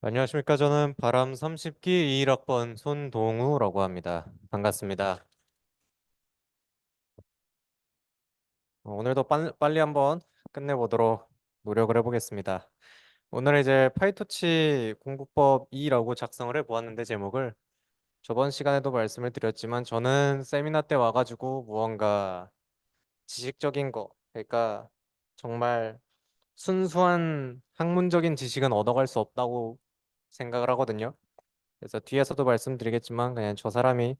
안녕하십니까. 저는 바람 30기 21학번 손동우라고 합니다. 반갑습니다. 오늘도 빨리 한번 끝내보도록 노력을 해보겠습니다. 오늘 이제 파이토치 공부법 2라고 작성을 해보았는데 제목을 저번 시간에도 말씀을 드렸지만 저는 세미나 때 와가지고 무언가 지식적인 거, 그러니까 정말 순수한 학문적인 지식은 얻어갈 수 없다고 생각을 하거든요. 그래서 뒤에서도 말씀드리겠지만 그냥 저 사람이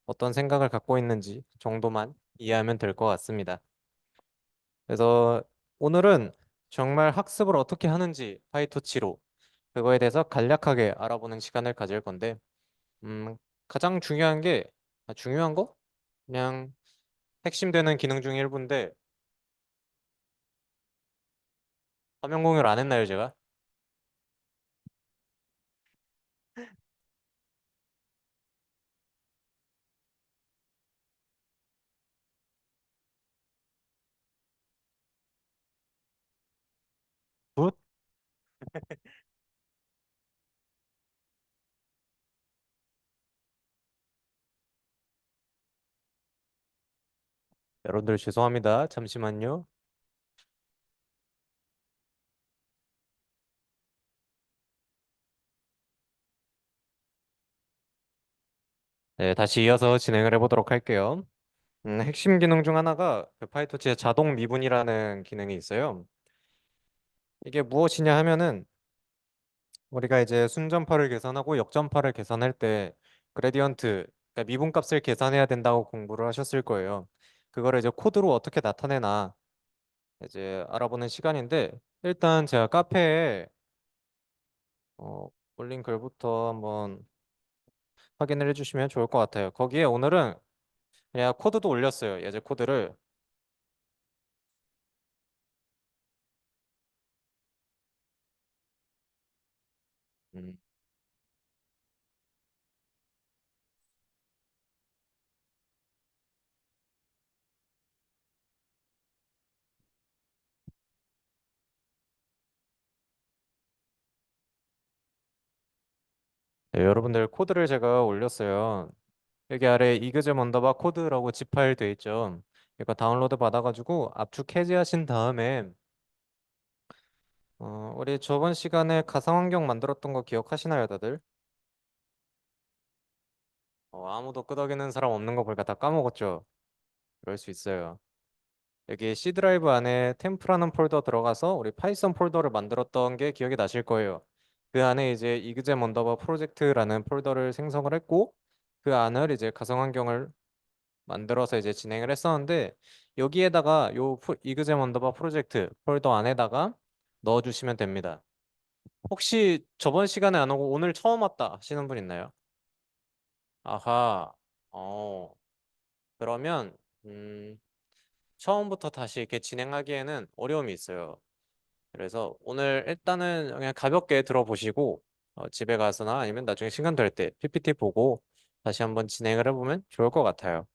어떤 생각을 갖고 있는지 정도만 이해하면 될 것 같습니다. 그래서 오늘은 정말 학습을 어떻게 하는지 파이토치로 그거에 대해서 간략하게 알아보는 시간을 가질 건데, 가장 중요한 게, 중요한 거? 그냥 핵심 되는 기능 중에 일부인데, 화면 공유를 안 했나요, 제가? 굿? 여러분들 죄송합니다. 잠시만요. 네, 다시 이어서 진행을 해보도록 할게요. 핵심 기능 중 하나가 그 파이토치의 자동 미분이라는 기능이 있어요. 이게 무엇이냐 하면은 우리가 이제 순전파를 계산하고 역전파를 계산할 때 그레디언트, 그러니까 미분값을 계산해야 된다고 공부를 하셨을 거예요. 그거를 이제 코드로 어떻게 나타내나 이제 알아보는 시간인데 일단 제가 카페에 어, 올린 글부터 한번 확인을 해주시면 좋을 것 같아요. 거기에 오늘은 그냥 코드도 올렸어요. 예제 코드를. 음, 네, 여러분들 코드를 제가 올렸어요. 여기 아래 이그제 먼더바 코드라고 지 파일 돼 있죠. 이거 다운로드 받아가지고 압축 해제하신 다음에 우리 저번 시간에 가상환경 만들었던 거 기억하시나요, 다들? 아무도 끄덕이는 사람 없는 거 보니까 다 까먹었죠? 그럴 수 있어요. 여기 C 드라이브 안에 템프라는 폴더 들어가서 우리 파이썬 폴더를 만들었던 게 기억이 나실 거예요. 그 안에 이제 이그제 먼더바 프로젝트라는 폴더를 생성을 했고 그 안을 이제 가상환경을 만들어서 이제 진행을 했었는데 여기에다가 이그제 먼더바 프로젝트 폴더 안에다가 넣어주시면 됩니다. 혹시 저번 시간에 안 오고 오늘 처음 왔다 하시는 분 있나요? 아하, 어, 그러면, 처음부터 다시 이렇게 진행하기에는 어려움이 있어요. 그래서 오늘 일단은 그냥 가볍게 들어보시고, 집에 가서나 아니면 나중에 시간 될 때 PPT 보고 다시 한번 진행을 해보면 좋을 것 같아요.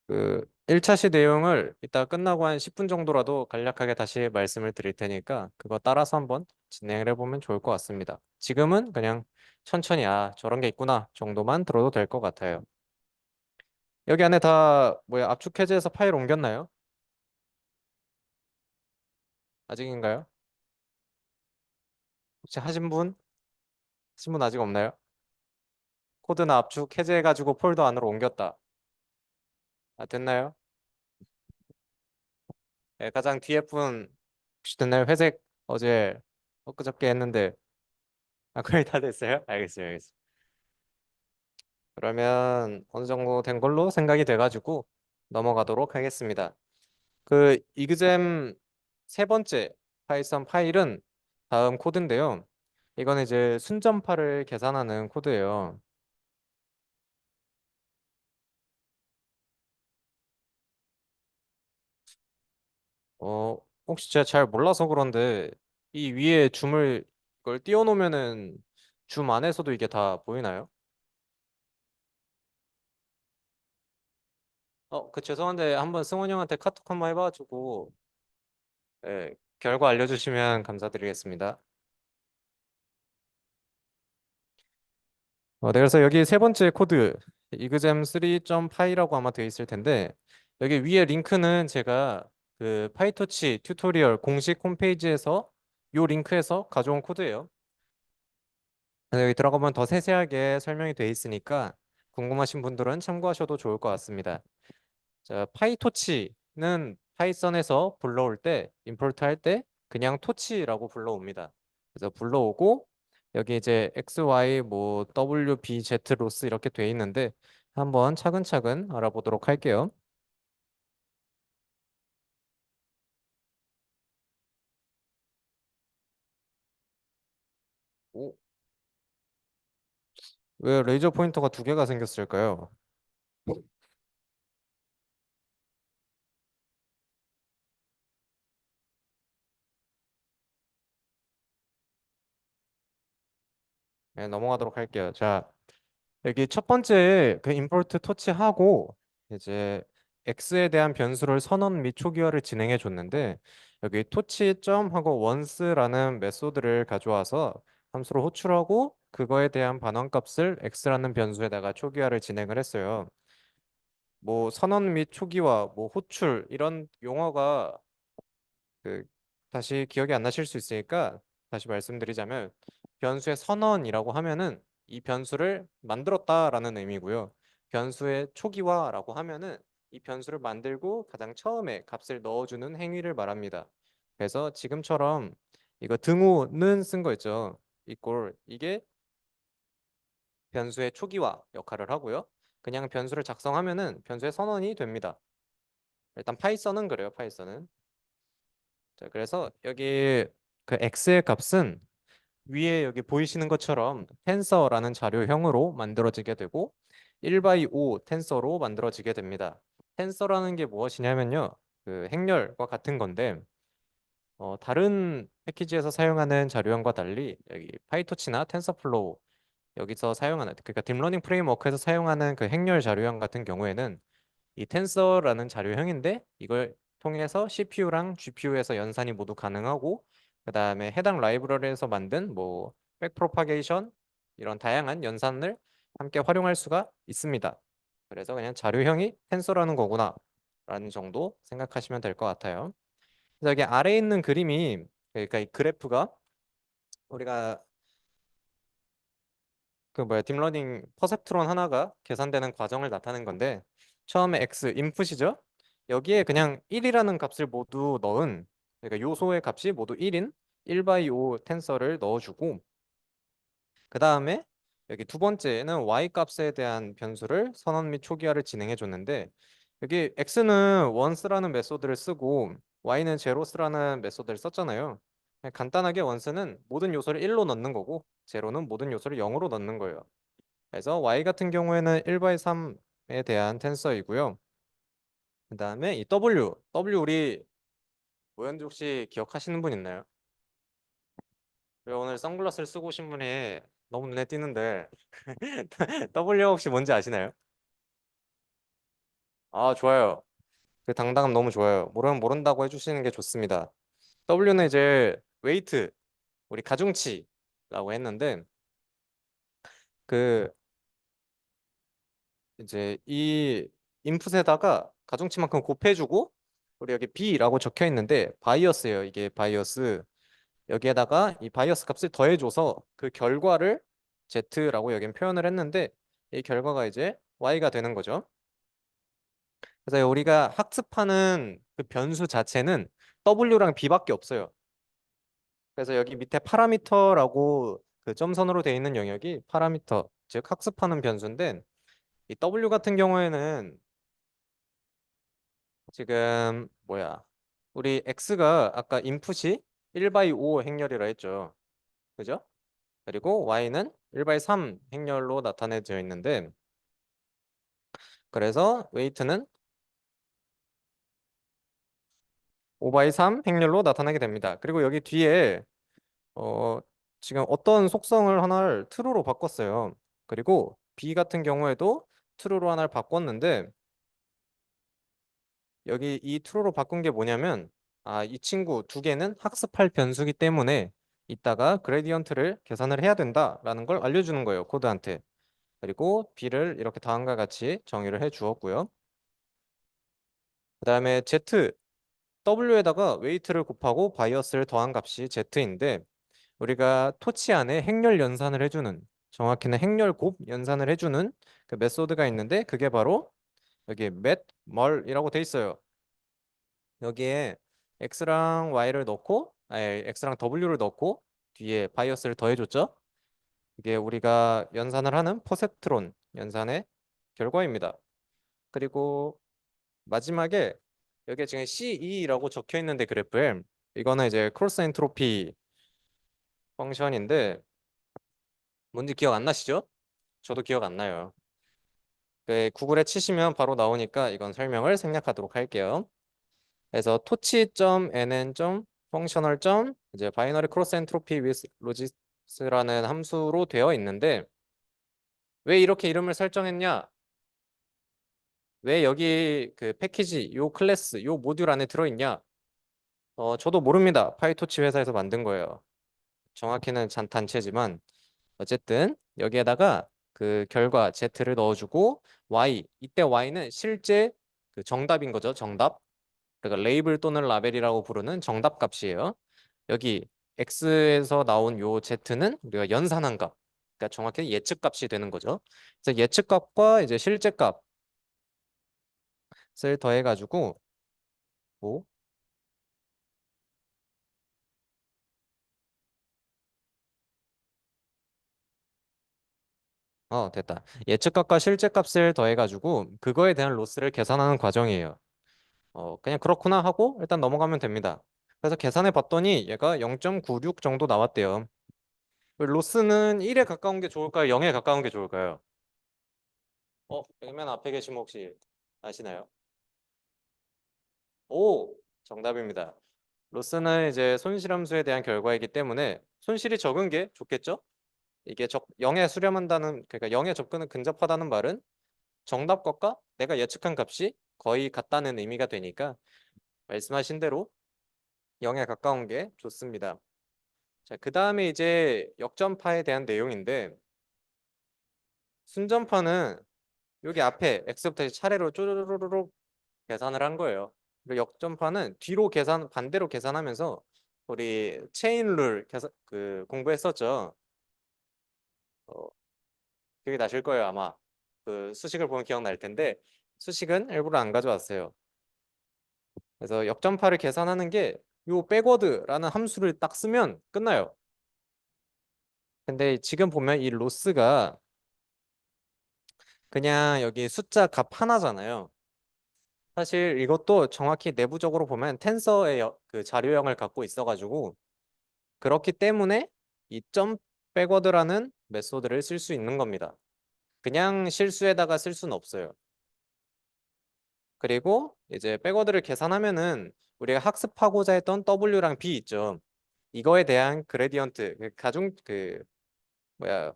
그 1차 시 내용을 이따 끝나고 한 10분 정도라도 간략하게 다시 말씀을 드릴 테니까 그거 따라서 한번 진행을 해보면 좋을 것 같습니다. 지금은 그냥 천천히 저런 게 있구나 정도만 들어도 될 것 같아요. 여기 안에 다 뭐야 압축 해제해서 파일 옮겼나요? 아직인가요? 혹시 하신 분 아직 없나요? 코드나 압축 해제해가지고 폴더 안으로 옮겼다. 됐나요? 가장 뒤에 분 혹시 됐나요? 회색 어제 엊그저께 했는데 거의 다 됐어요? 알겠어요, 알겠어요. 그러면 어느 정도 된 걸로 생각이 돼가지고 넘어가도록 하겠습니다. 그 이그잼 세 번째 파이썬 파일은 다음 코드인데요. 이건 이제 순전파를 계산하는 코드예요. 혹시 제가 잘 몰라서 그런데 이 위에 줌을 이걸 띄워놓으면은 줌 안에서도 이게 다 보이나요? 그 죄송한데 한번 승원이 형한테 카톡 한번 해봐가지고 결과 알려주시면 감사드리겠습니다. 네, 그래서 여기 세 번째 코드 이그잼 3.py라고 아마 되어 있을 텐데 여기 위에 링크는 제가 그 파이토치 튜토리얼 공식 홈페이지에서 요 링크에서 가져온 코드예요. 그래서 여기 들어가면 더 세세하게 설명이 되어 있으니까 궁금하신 분들은 참고하셔도 좋을 것 같습니다. 자, 파이토치는 파이썬에서 불러올 때 임포트 할 때 그냥 토치라고 불러옵니다. 그래서 불러오고 여기 이제 x, y, 뭐 w, b, z, 로스 이렇게 돼 있는데 한번 차근차근 알아보도록 할게요. 오, 왜 레이저 포인터가 두 개가 생겼을까요? 네, 넘어가도록 할게요. 자, 여기 첫 번째 그 임포트 토치하고 이제 x에 대한 변수를 선언 및 초기화를 진행해 줬는데 여기 토치.점 하고 once라는 메소드를 가져와서 함수로 호출하고 그거에 대한 반환값을 x라는 변수에다가 초기화를 진행을 했어요. 뭐 선언 및 초기화, 뭐 호출 이런 용어가 그 다시 기억이 안 나실 수 있으니까 다시 말씀드리자면 변수의 선언이라고 하면은 이 변수를 만들었다라는 의미고요. 변수의 초기화라고 하면은 이 변수를 만들고 가장 처음에 값을 넣어주는 행위를 말합니다. 그래서 지금처럼 이거 등호는 쓴 거 있죠. 이꼴 이게 변수의 초기화 역할을 하고요. 그냥 변수를 작성하면은 변수의 선언이 됩니다. 일단 파이썬은 그래요. 파이썬은. 자, 그래서 여기 그 x의 값은 위에 여기 보이시는 것처럼 텐서라는 자료형으로 만들어지게 되고 1 by 5 텐서로 만들어지게 됩니다. 텐서라는 게 무엇이냐면요. 그 행렬과 같은 건데 다른 패키지에서 사용하는 자료형과 달리 여기 파이토치나 텐서플로우 여기서 사용하는 그러니까 딥러닝 프레임워크에서 사용하는 그 행렬 자료형 같은 경우에는 이 텐서라는 자료형인데 이걸 통해서 CPU랑 GPU에서 연산이 모두 가능하고 그다음에 해당 라이브러리에서 만든 뭐 백프로파게이션 이런 다양한 연산을 함께 활용할 수가 있습니다. 그래서 그냥 자료형이 텐서라는 거구나 라는 정도 생각하시면 될 것 같아요. 그래서 여기 아래에 있는 그림이 그러니까 이 그래프가 우리가 그 뭐야 딥러닝 퍼셉트론 하나가 계산되는 과정을 나타낸 건데 처음에 x 인풋이죠. 여기에 그냥 1이라는 값을 모두 넣은 그러니까 요소의 값이 모두 1인 1 by 5 텐서를 넣어주고 그 다음에 여기 두 번째는 y 값에 대한 변수를 선언 및 초기화를 진행해 줬는데 여기 x는 once라는 메소드를 쓰고 y는 zeroes라는 메소드를 썼잖아요. 그냥 간단하게 once는 모든 요소를 1로 넣는 거고 zero는 모든 요소를 0으로 넣는 거예요. 그래서 y 같은 경우에는 1 by 3에 대한 텐서이고요. 그다음에 이 w 우리 뭐였는지 혹시 기억하시는 분 있나요? 왜 오늘 선글라스를 쓰고 오신 분이 너무 눈에 띄는데 W 혹시 뭔지 아시나요? 아, 좋아요. 그 당당함 너무 좋아요. 모르면 모른다고 해주시는 게 좋습니다. W는 이제 웨이트, 우리 가중치라고 했는데 그 이제 이 인풋에다가 가중치만큼 곱해주고 우리 여기 B라고 적혀 있는데 바이어스예요. 이게 바이어스. 여기에다가 이 바이어스 값을 더해줘서 그 결과를 Z라고 여긴 표현을 했는데 이 결과가 이제 Y가 되는 거죠. 그래서 우리가 학습하는 그 변수 자체는 W랑 B밖에 없어요. 그래서 여기 밑에 파라미터라고 그 점선으로 되어 있는 영역이 파라미터, 즉 학습하는 변수인데 이 W 같은 경우에는 지금 뭐야? 우리 X가 아까 인풋이 1 by 5 행렬이라 했죠. 그죠? 그리고 Y는 1 by 3 행렬로 나타내져 있는데 그래서 웨이트는 5 by 3 행렬로 나타나게 됩니다. 그리고 여기 뒤에 어, 지금 어떤 속성을 하나를 true로 바꿨어요. 그리고 B 같은 경우에도 true로 하나를 바꿨는데 여기 이 true로 바꾼 게 뭐냐면 이 친구 두 개는 학습할 변수기 때문에 이따가 그레디언트를 계산을 해야 된다라는 걸 알려주는 거예요. 코드한테. 그리고 b를 이렇게 다음과 같이 정의를 해 주었고요. 그 다음에 z, w에다가 웨이트를 곱하고 바이어스를 더한 값이 z인데 우리가 토치 안에 행렬 연산을 해주는, 정확히는 행렬 곱 연산을 해주는 그 메소드가 있는데 그게 바로 여기 met 멀이라고 돼 있어요. 여기에 x랑 y를 넣고, 아니 x랑 w를 넣고 뒤에 바이어스를 더해줬죠. 이게 우리가 연산을 하는 퍼셉트론 연산의 결과입니다. 그리고 마지막에 여기에 지금 CE라고 적혀 있는데 그래프에 이거는 이제 크로스 엔트로피 펑션인데 뭔지 기억 안 나시죠? 저도 기억 안 나요. 네, 구글에 치시면 바로 나오니까 이건 설명을 생략하도록 할게요. 그래서 토치.nn. functional. 이제 바이너리 크로스 엔트로피 with logis라는 함수로 되어 있는데 왜 이렇게 이름을 설정했냐? 왜 여기 그 패키지, 요 클래스, 요 모듈 안에 들어있냐? 저도 모릅니다. 파이토치 회사에서 만든 거예요. 정확히는 단체지만 어쨌든 여기에다가 그 결과 Z를 넣어주고 Y, 이때 Y는 실제 그 정답인 거죠. 정답. 그러니까 레이블 또는 라벨이라고 부르는 정답 값이에요. 여기 X에서 나온 요 Z는 우리가 연산한 값. 그러니까 정확히 예측 값이 되는 거죠. 그래서 예측 값과 이제 실제 값을 더해가지고 뭐 됐다. 예측값과 실제값을 더해가지고 그거에 대한 로스를 계산하는 과정이에요. 그냥 그렇구나 하고 일단 넘어가면 됩니다. 그래서 계산해 봤더니 얘가 0.96 정도 나왔대요. 로스는 1에 가까운 게 좋을까요? 0에 가까운 게 좋을까요? 여기 맨 앞에 계시면 혹시 아시나요? 오, 정답입니다. 로스는 이제 손실함수에 대한 결과이기 때문에 손실이 적은 게 좋겠죠? 이게 0에 수렴한다는, 그러니까 0에 접근은 근접하다는 말은 정답값과 내가 예측한 값이 거의 같다는 의미가 되니까 말씀하신 대로 0에 가까운 게 좋습니다. 자, 그 다음에 이제 역전파에 대한 내용인데 순전파는 여기 앞에 x부터 차례로 쪼르르르륵 계산을 한 거예요. 그리고 역전파는 뒤로 반대로 계산하면서 우리 체인 룰 공부했었죠. 어, 기억이 나실 거예요, 아마. 그 수식을 보면 기억날 텐데 수식은 일부러 안 가져왔어요. 그래서 역전파를 계산하는 게 요 백워드라는 함수를 딱 쓰면 끝나요. 근데 지금 보면 이 로스가 그냥 여기 숫자 값 하나잖아요. 사실 이것도 정확히 내부적으로 보면 텐서의 그 자료형을 갖고 있어가지고 그렇기 때문에 이 점 백워드라는 메소드를 쓸 수 있는 겁니다. 그냥 실수에다가 쓸 수는 없어요. 그리고 이제 백워드를 계산하면은 우리가 학습하고자 했던 W랑 B 있죠. 이거에 대한 그레디언트, 뭐야,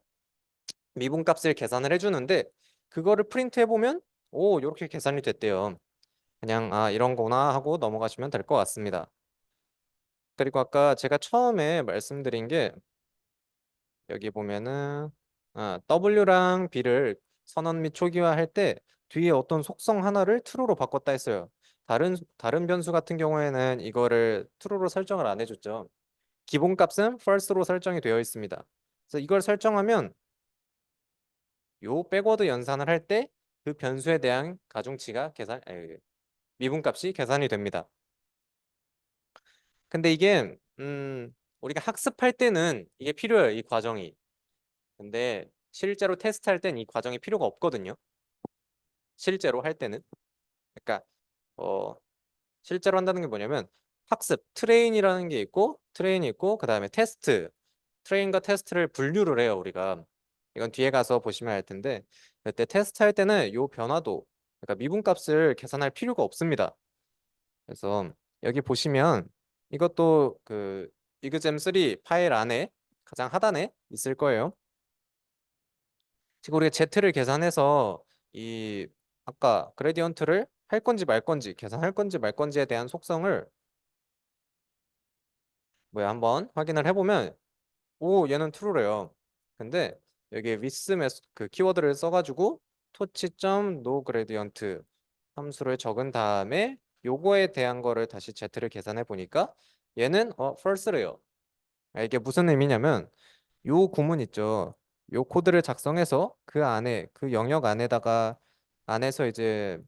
미분값을 계산을 해주는데 그거를 프린트 해보면 오, 이렇게 계산이 됐대요. 그냥 이런 거나 하고 넘어가시면 될 것 같습니다. 그리고 아까 제가 처음에 말씀드린 게 여기 보면은 W랑 B를 선언 및 초기화할 때 뒤에 어떤 속성 하나를 true로 바꿨다 했어요. 다른 변수 같은 경우에는 이거를 true로 설정을 안 해줬죠. 기본값은 false로 설정이 되어 있습니다. 그래서 이걸 설정하면 요 백워드 연산을 할 때 그 변수에 대한 미분값이 계산이 됩니다. 근데 이게 우리가 학습할 때는 이게 필요해요, 이 과정이. 근데 실제로 테스트할 땐 이 과정이 필요가 없거든요. 실제로 할 때는. 그러니까 어, 실제로 한다는 게 뭐냐면 학습, 트레인이라는 게 있고 트레인이 있고 그다음에 테스트, 트레인과 테스트를 분류를 해요, 우리가. 이건 뒤에 가서 보시면 알 텐데 그때 테스트할 때는 요 변화도, 그러니까 미분값을 계산할 필요가 없습니다. 그래서 여기 보시면 이것도 그 이그잼3 파일 안에 가장 하단에 있을 거예요. 지금 우리가 Z를 계산해서 이 아까 그레디언트를 할 건지 말 건지, 계산할 건지 말 건지에 대한 속성을 한번 확인을 해보면 오, 얘는 true래요. 근데 여기 with 그 키워드를 써가지고 토치.no gradient 함수를 적은 다음에 요거에 대한 거를 다시 z를 계산해 보니까 얘는 false래요. 이게 무슨 의미냐면 요 구문 있죠. 요 코드를 작성해서 그 안에 그 영역 안에다가 안에서 이제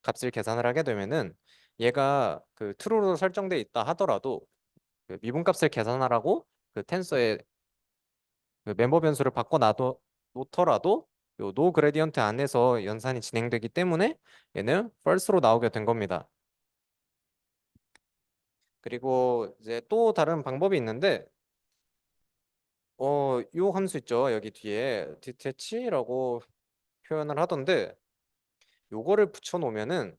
값을 계산을 하게 되면은 얘가 그 true로 설정돼 있다 하더라도 그 미분값을 계산하라고 그 텐서에 그 멤버 변수를 바꿔 놔도 놓더라도 요 노 그레디언트 안에서 연산이 진행되기 때문에 얘는 false로 나오게 된 겁니다. 그리고 이제 또 다른 방법이 있는데 요 함수 있죠. 여기 뒤에 detach라고 표현을 하던데 요거를 붙여 놓으면은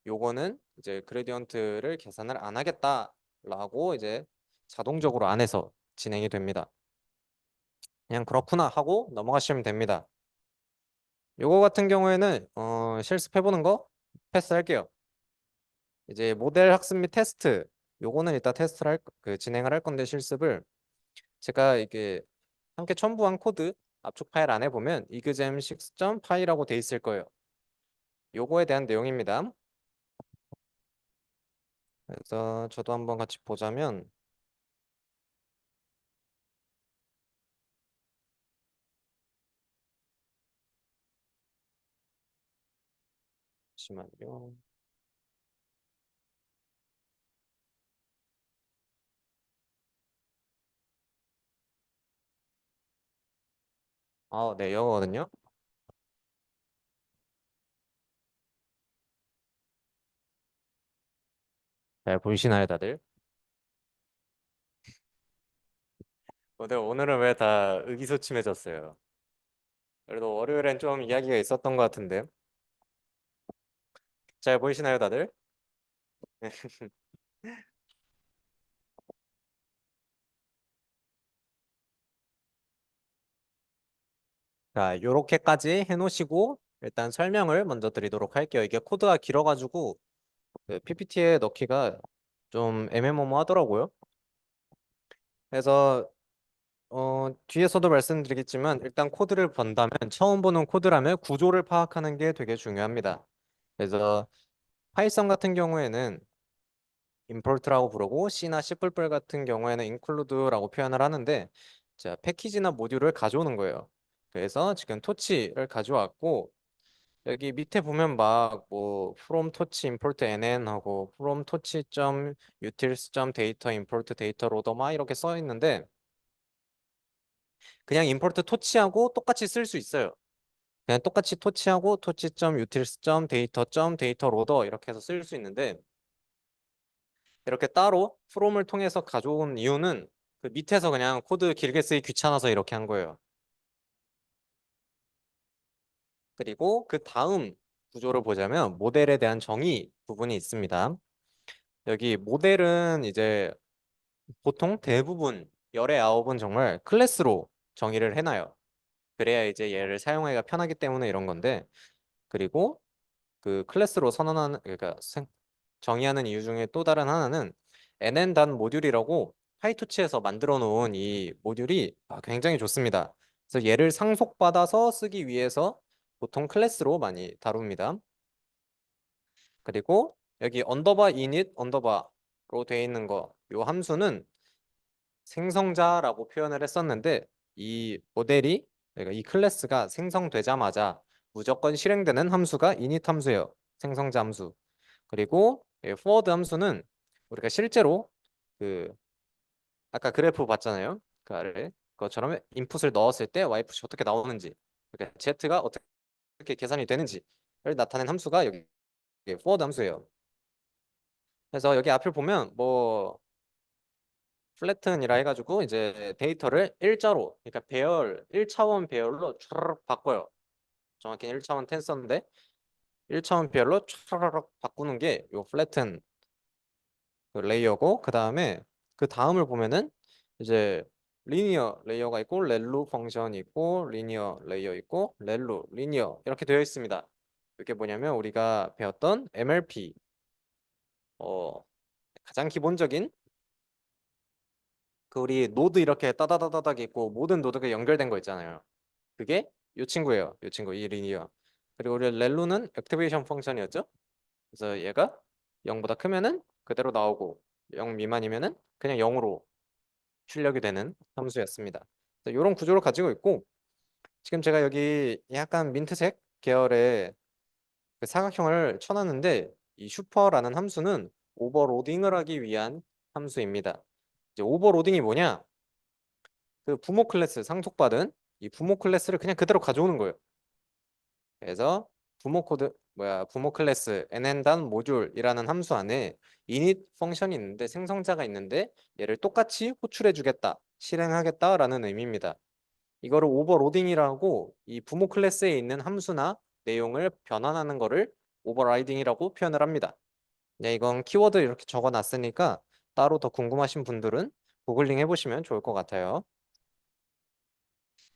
요거는 이제 그레디언트를 계산을 안 하겠다라고 이제 자동적으로 안에서 진행이 됩니다. 그냥 그렇구나 하고 넘어가시면 됩니다. 요거 같은 경우에는 실습해보는 거 패스할게요. 이제 모델 학습 및 테스트 요거는 이따 테스트를 그 진행을 할 건데 실습을 제가 이게 함께 첨부한 코드 압축 파일 안에 보면 exam6.py라고 돼 있을 거예요. 요거에 대한 내용입니다. 그래서 저도 한번 같이 보자면 잠시만요. 네, 영어거든요. 잘 보이시나요, 다들? 오늘은 왜 다 의기소침해졌어요? 그래도 월요일엔 좀 이야기가 있었던 것 같은데. 잘 보이시나요, 다들? 자, 요렇게까지 해놓으시고 일단 설명을 먼저 드리도록 할게요. 이게 코드가 길어가지고 그 PPT에 넣기가 좀 애매모호하더라고요. 그래서 뒤에서도 말씀드리겠지만 일단 코드를 본다면 처음 보는 코드라면 구조를 파악하는 게 되게 중요합니다. 그래서 파이썬 같은 경우에는 import라고 부르고 C나 C++ 같은 경우에는 include라고 표현을 하는데 자, 패키지나 모듈을 가져오는 거예요. 그래서 지금 토치를 가져왔고 여기 밑에 보면 막 뭐 from torch import nn 하고 from torch.utils.data import data loader 막 이렇게 써 있는데 그냥 import torch하고 똑같이 쓸 수 있어요. 그냥 똑같이 torch하고 torch.utils.data.data loader 이렇게 해서 쓸 수 있는데 이렇게 따로 from을 통해서 가져온 이유는 그 밑에서 그냥 코드 길게 쓰기 귀찮아서 이렇게 한 거예요. 그리고 그 다음 구조를 보자면 모델에 대한 정의 부분이 있습니다. 여기 모델은 이제 보통 대부분 열의 아홉은 정말 클래스로 정의를 해놔요. 그래야 이제 얘를 사용하기가 편하기 때문에 이런 건데 그리고 그 클래스로 선언하는 그러니까 정의하는 이유 중에 또 다른 하나는 NN 단 모듈이라고 파이토치에서 만들어 놓은 이 모듈이 굉장히 좋습니다. 그래서 얘를 상속받아서 쓰기 위해서 보통 클래스로 많이 다룹니다. 그리고 여기 언더바 init 언더바로 되어 있는 거, 요 함수는 생성자라고 표현을 했었는데 이 모델이 그러니까 이 클래스가 생성되자마자 무조건 실행되는 함수가 init 함수예요. 생성자 함수. 그리고 forward 함수는 우리가 실제로 그 아까 그래프 봤잖아요. 그 아래 그것처럼 인풋을 넣었을 때 y풋이 어떻게 나오는지, 그러니까 z가 어떻게 계산이 되는지를 나타낸 함수가 여기 forward 함수예요. 그래서 여기 앞을 보면 뭐 플래튼이라 해가지고 이제 데이터를 일자로 그러니까 배열 1차원 배열로 촤르륵 바꿔요. 정확히 1차원 텐서인데 1차원 배열로 촤르륵 바꾸는 게 요 플래튼 그 레이어고 그 다음에 그 다음을 보면은 이제 리니어 레이어가 있고 렐루 펑션이 있고 리니어 레이어 있고 렐루 리니어 이렇게 되어 있습니다. 이게 뭐냐면 우리가 배웠던 MLP 어 가장 기본적인 그 우리 노드 이렇게 따다다다닥 있고 모든 노드가 연결된 거 있잖아요. 그게 이 친구예요. 이 친구, 이 리니어. 그리고 우리 렐로는 액티베이션 펑션이었죠. 그래서 얘가 0보다 크면은 그대로 나오고 0 미만이면은 그냥 0으로 출력이 되는 함수였습니다. 이런 구조를 가지고 있고 지금 제가 여기 약간 민트색 계열의 그 사각형을 쳐놨는데 이 슈퍼라는 함수는 오버로딩을 하기 위한 함수입니다. 이제 오버로딩이 뭐냐? 그 부모 클래스 상속받은 이 부모 클래스를 그냥 그대로 가져오는 거예요. 그래서 부모 클래스 n단 모듈이라는 함수 안에 init 펑션이 있는데 생성자가 있는데 얘를 똑같이 호출해 주겠다, 실행하겠다라는 의미입니다. 이거를 오버로딩이라고 이 부모 클래스에 있는 함수나 내용을 변환하는 거를 오버라이딩이라고 표현을 합니다. 네, 이건 키워드 이렇게 적어 놨으니까 따로 더 궁금하신 분들은 구글링 해보시면 좋을 것 같아요.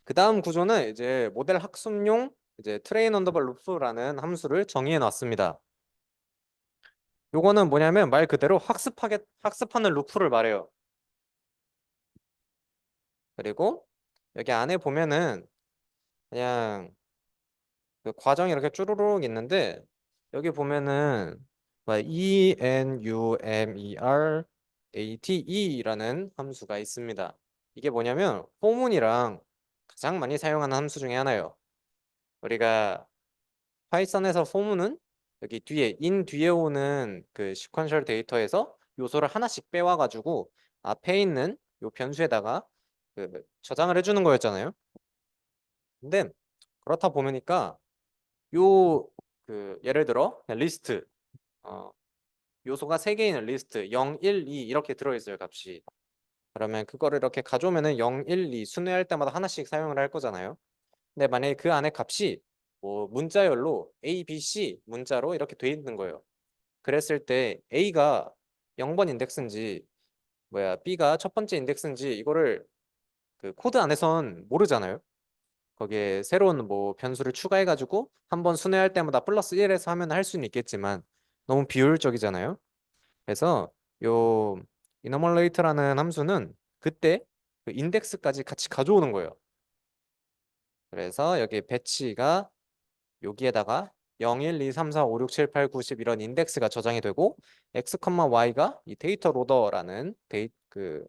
그 다음 구조는 이제 모델 학습용 이제 트레인 언더바 루프라는 함수를 정의해 놨습니다. 요거는 뭐냐면 말 그대로 학습하는 루프를 말해요. 그리고 여기 안에 보면은 그냥 그 과정이 이렇게 쭈루룩 있는데 여기 보면은 ENUMERATE라는 함수가 있습니다. 이게 뭐냐면 포문이랑 가장 많이 사용하는 함수 중에 하나예요. 우리가 파이썬에서 포문은 여기 뒤에 인 뒤에 오는 그 시퀀셜 데이터에서 요소를 하나씩 빼와 가지고 앞에 있는 요 변수에다가 그 저장을 해주는 거였잖아요. 근데 그렇다 보니까 요 그 예를 들어 그냥 리스트 요소가 3개 있는 리스트 0, 1, 2 이렇게 들어있어요 값이. 그러면 그거를 이렇게 가져오면은 0, 1, 2 순회할 때마다 하나씩 사용을 할 거잖아요. 근데 만약에 그 안에 값이 뭐 문자열로 A, B, C 문자로 이렇게 돼 있는 거예요. 그랬을 때 A가 0번 인덱스인지 B가 첫 번째 인덱스인지 이거를 그 코드 안에선 모르잖아요. 거기에 새로운 뭐 변수를 추가해가지고 한번 순회할 때마다 플러스 1에서 하면 할 수는 있겠지만 너무 비효율적이잖아요. 그래서 요 이너멀레이트라는 함수는 그때 그 인덱스까지 같이 가져오는 거예요. 그래서 여기 배치가 여기에다가 0, 1, 2, 3, 4, 5, 6, 7, 8, 9, 10 이런 인덱스가 저장이 되고 x, y가 이 데이터 로더라는 그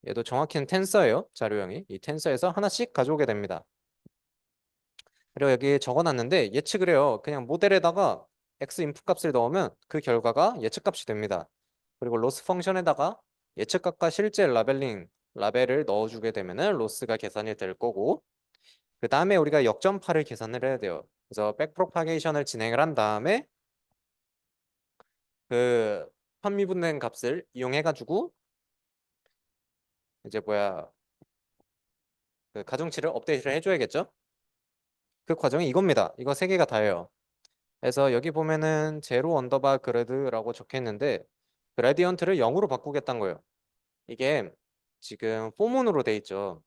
얘도 정확히는 텐서예요. 자료형이 이 텐서에서 하나씩 가져오게 됩니다. 그리고 여기 적어놨는데 예측을 해요. 그냥 모델에다가 x 인풋 값을 넣으면 그 결과가 예측값이 됩니다. 그리고 로스 펑션에다가 예측값과 실제 라벨을 넣어주게 되면은 로스가 계산이 될 거고 그 다음에 우리가 역전파를 계산을 해야 돼요. 그래서 백프로파게이션을 진행을 한 다음에 그 편미분된 값을 이용해가지고 이제 그 가중치를 업데이트를 해줘야겠죠? 그 과정이 이겁니다. 이거 세 개가 다예요. 그래서 여기 보면은 제로 언더바 그레드라고 적혀 있는데 그레디언트를 0으로 바꾸겠다는 거예요. 이게 지금 포문으로 돼 있죠.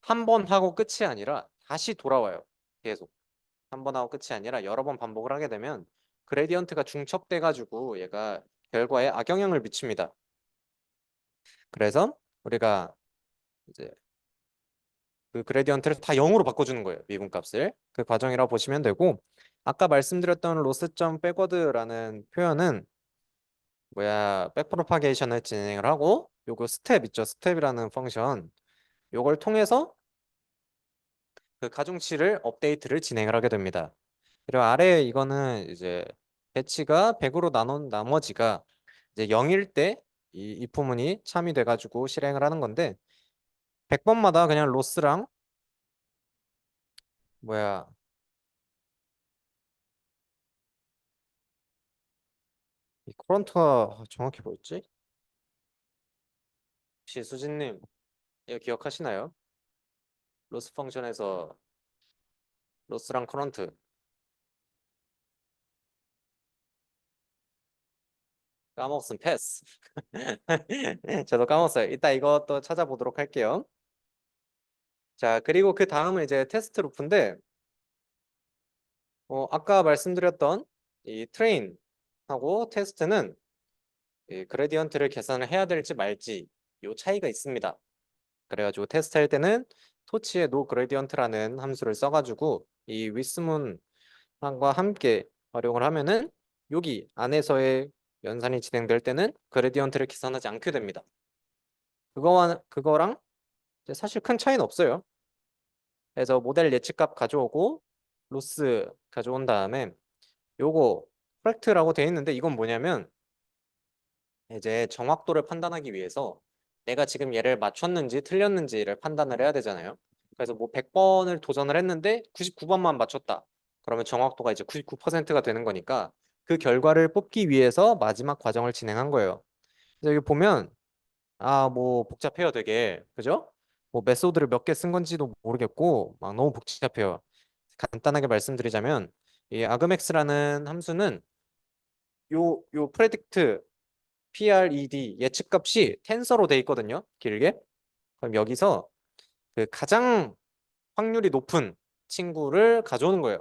한 번 하고 끝이 아니라 다시 돌아와요. 계속. 한 번 하고 끝이 아니라 여러 번 반복을 하게 되면 그레디언트가 중첩돼 가지고 얘가 결과에 악영향을 미칩니다. 그래서 우리가 이제 그 그레디언트를 다 0으로 바꿔주는 거예요. 미분값을. 그 과정이라고 보시면 되고 아까 말씀드렸던 로스점 백워드라는 표현은 백프로파게이션을 진행을 하고 요거 스텝 있죠. 스텝이라는 펑션. 요걸 통해서 그 가중치를 업데이트를 진행을 하게 됩니다. 그리고 아래 이거는 이제 배치가 100으로 나눈 나머지가 이제 0일 때 이 부문이 참이 돼가지고 실행을 하는 건데 100번마다 그냥 로스랑 뭐야 이 커런트가 정확히 뭐였지? 혹시 수진님 이거 기억하시나요? 로스 펑션에서 로스랑 커런트 까먹었으면 패스. 저도 까먹었어요. 이따 이것도 찾아보도록 할게요. 자, 그리고 그 다음은 이제 테스트 루프인데 아까 말씀드렸던 이 트레인하고 테스트는 이 그레디언트를 계산을 해야 될지 말지 요 차이가 있습니다. 그래가지고 테스트할 때는 토치의 노 그레디언트라는 함수를 써가지고 이 윗수문항과 함께 활용을 하면은 여기 안에서의 연산이 진행될 때는 그레디언트를 계산하지 않게 됩니다. 그거랑 이제 사실 큰 차이는 없어요. 그래서 모델 예측값 가져오고 로스 가져온 다음에 요거 correct라고 돼 있는데 이건 뭐냐면 이제 정확도를 판단하기 위해서 내가 지금 얘를 맞췄는지 틀렸는지를 판단을 해야 되잖아요. 그래서 뭐 100번을 도전을 했는데 99번만 맞췄다. 그러면 정확도가 이제 99%가 되는 거니까 그 결과를 뽑기 위해서 마지막 과정을 진행한 거예요. 그래서 여기 보면 뭐 복잡해요, 되게. 그죠? 뭐 메소드를 몇 개 쓴 건지도 모르겠고 막 너무 복잡해요. 간단하게 말씀드리자면 이 argmax라는 함수는 요 predict PRED 예측값이 텐서로 돼 있거든요. 길게. 그럼 여기서 그 가장 확률이 높은 친구를 가져오는 거예요.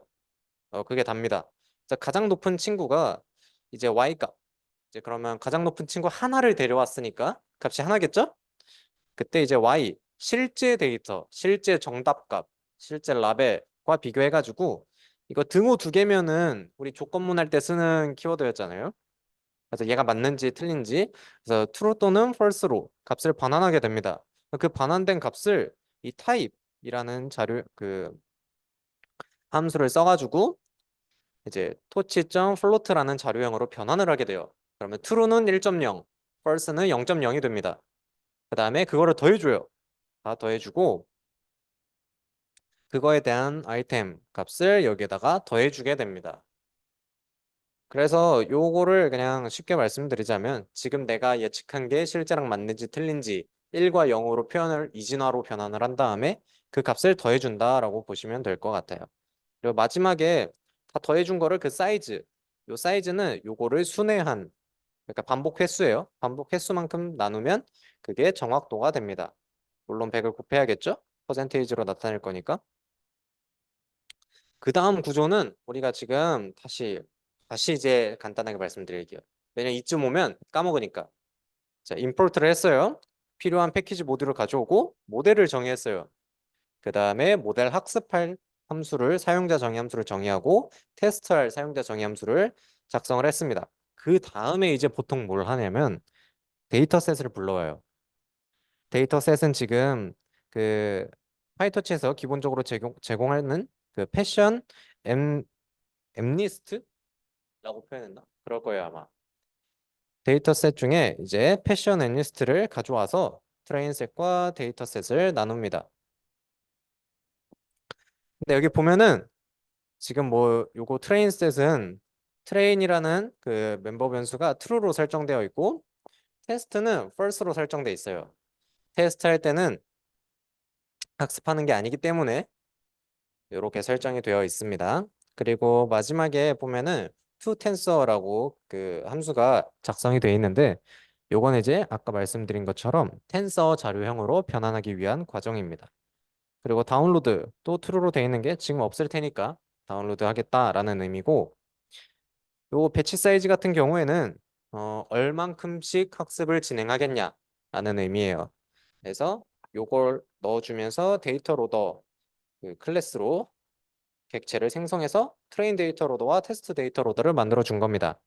그게 답니다. 그래서 가장 높은 친구가 이제 Y값. 이제 그러면 가장 높은 친구 하나를 데려왔으니까 값이 하나겠죠? 그때 이제 Y 실제 데이터, 실제 정답값, 실제 라벨과 비교해가지고 이거 등호 두 개면은 우리 조건문 할 때 쓰는 키워드였잖아요. 그래서 얘가 맞는지 틀린지 그래서 true 또는 false로 값을 반환하게 됩니다. 그 반환된 값을 이 type이라는 자료 그 함수를 써가지고 이제 토치.float라는 자료형으로 변환을 하게 돼요. 그러면 true는 1.0, false는 0.0이 됩니다. 그 다음에 그거를 더해줘요. 다 더해주고 그거에 대한 아이템 값을 여기에다가 더해주게 됩니다. 그래서 요거를 그냥 쉽게 말씀드리자면 지금 내가 예측한 게 실제랑 맞는지 틀린지 1과 0으로 표현을 이진화로 변환을 한 다음에 그 값을 더해준다라고 보시면 될 것 같아요. 그리고 마지막에 다 더해준 거를 그 사이즈, 요 사이즈는 요거를 순회한 그러니까 반복 횟수예요. 반복 횟수만큼 나누면 그게 정확도가 됩니다. 물론 100을 곱해야겠죠? 퍼센테이지로 나타낼 거니까. 그 다음 구조는 우리가 지금 다시 이제 간단하게 말씀드릴게요. 왜냐면 이쯤 오면 까먹으니까. 자, 임포트를 했어요. 필요한 패키지 모듈을 가져오고 모델을 정의했어요. 그 다음에 모델 학습할 함수를 사용자 정의 함수를 정의하고 테스트할 사용자 정의 함수를 작성을 했습니다. 그 다음에 이제 보통 뭘 하냐면 데이터셋을 불러와요. 데이터셋은 지금 그 파이터치에서 기본적으로 제공하는 그 패션 엠리스트라고 표현했나? 그럴 거예요, 아마. 데이터셋 중에 이제 패션 엠리스트를 가져와서 트레인셋과 데이터셋을 나눕니다. 근데 여기 보면은 지금 뭐 요거 트레인셋은 트레인이라는 그 멤버 변수가 true로 설정되어 있고 테스트는 false로 설정돼 있어요. 테스트 할 때는 학습하는 게 아니기 때문에 이렇게 설정이 되어 있습니다. 그리고 마지막에 보면은 toTensor라고 그 함수가 작성이 되어 있는데 요건 이제 아까 말씀드린 것처럼 텐서 자료형으로 변환하기 위한 과정입니다. 그리고 다운로드 또 true로 되어 있는 게 지금 없을 테니까 다운로드 하겠다라는 의미고 요 배치 사이즈 같은 경우에는 얼만큼씩 학습을 진행하겠냐라는 의미예요. 그래서 요걸 넣어주면서 데이터 로더 그 클래스로 객체를 생성해서 트레인 데이터 로더와 테스트 데이터 로더를 만들어 준 겁니다.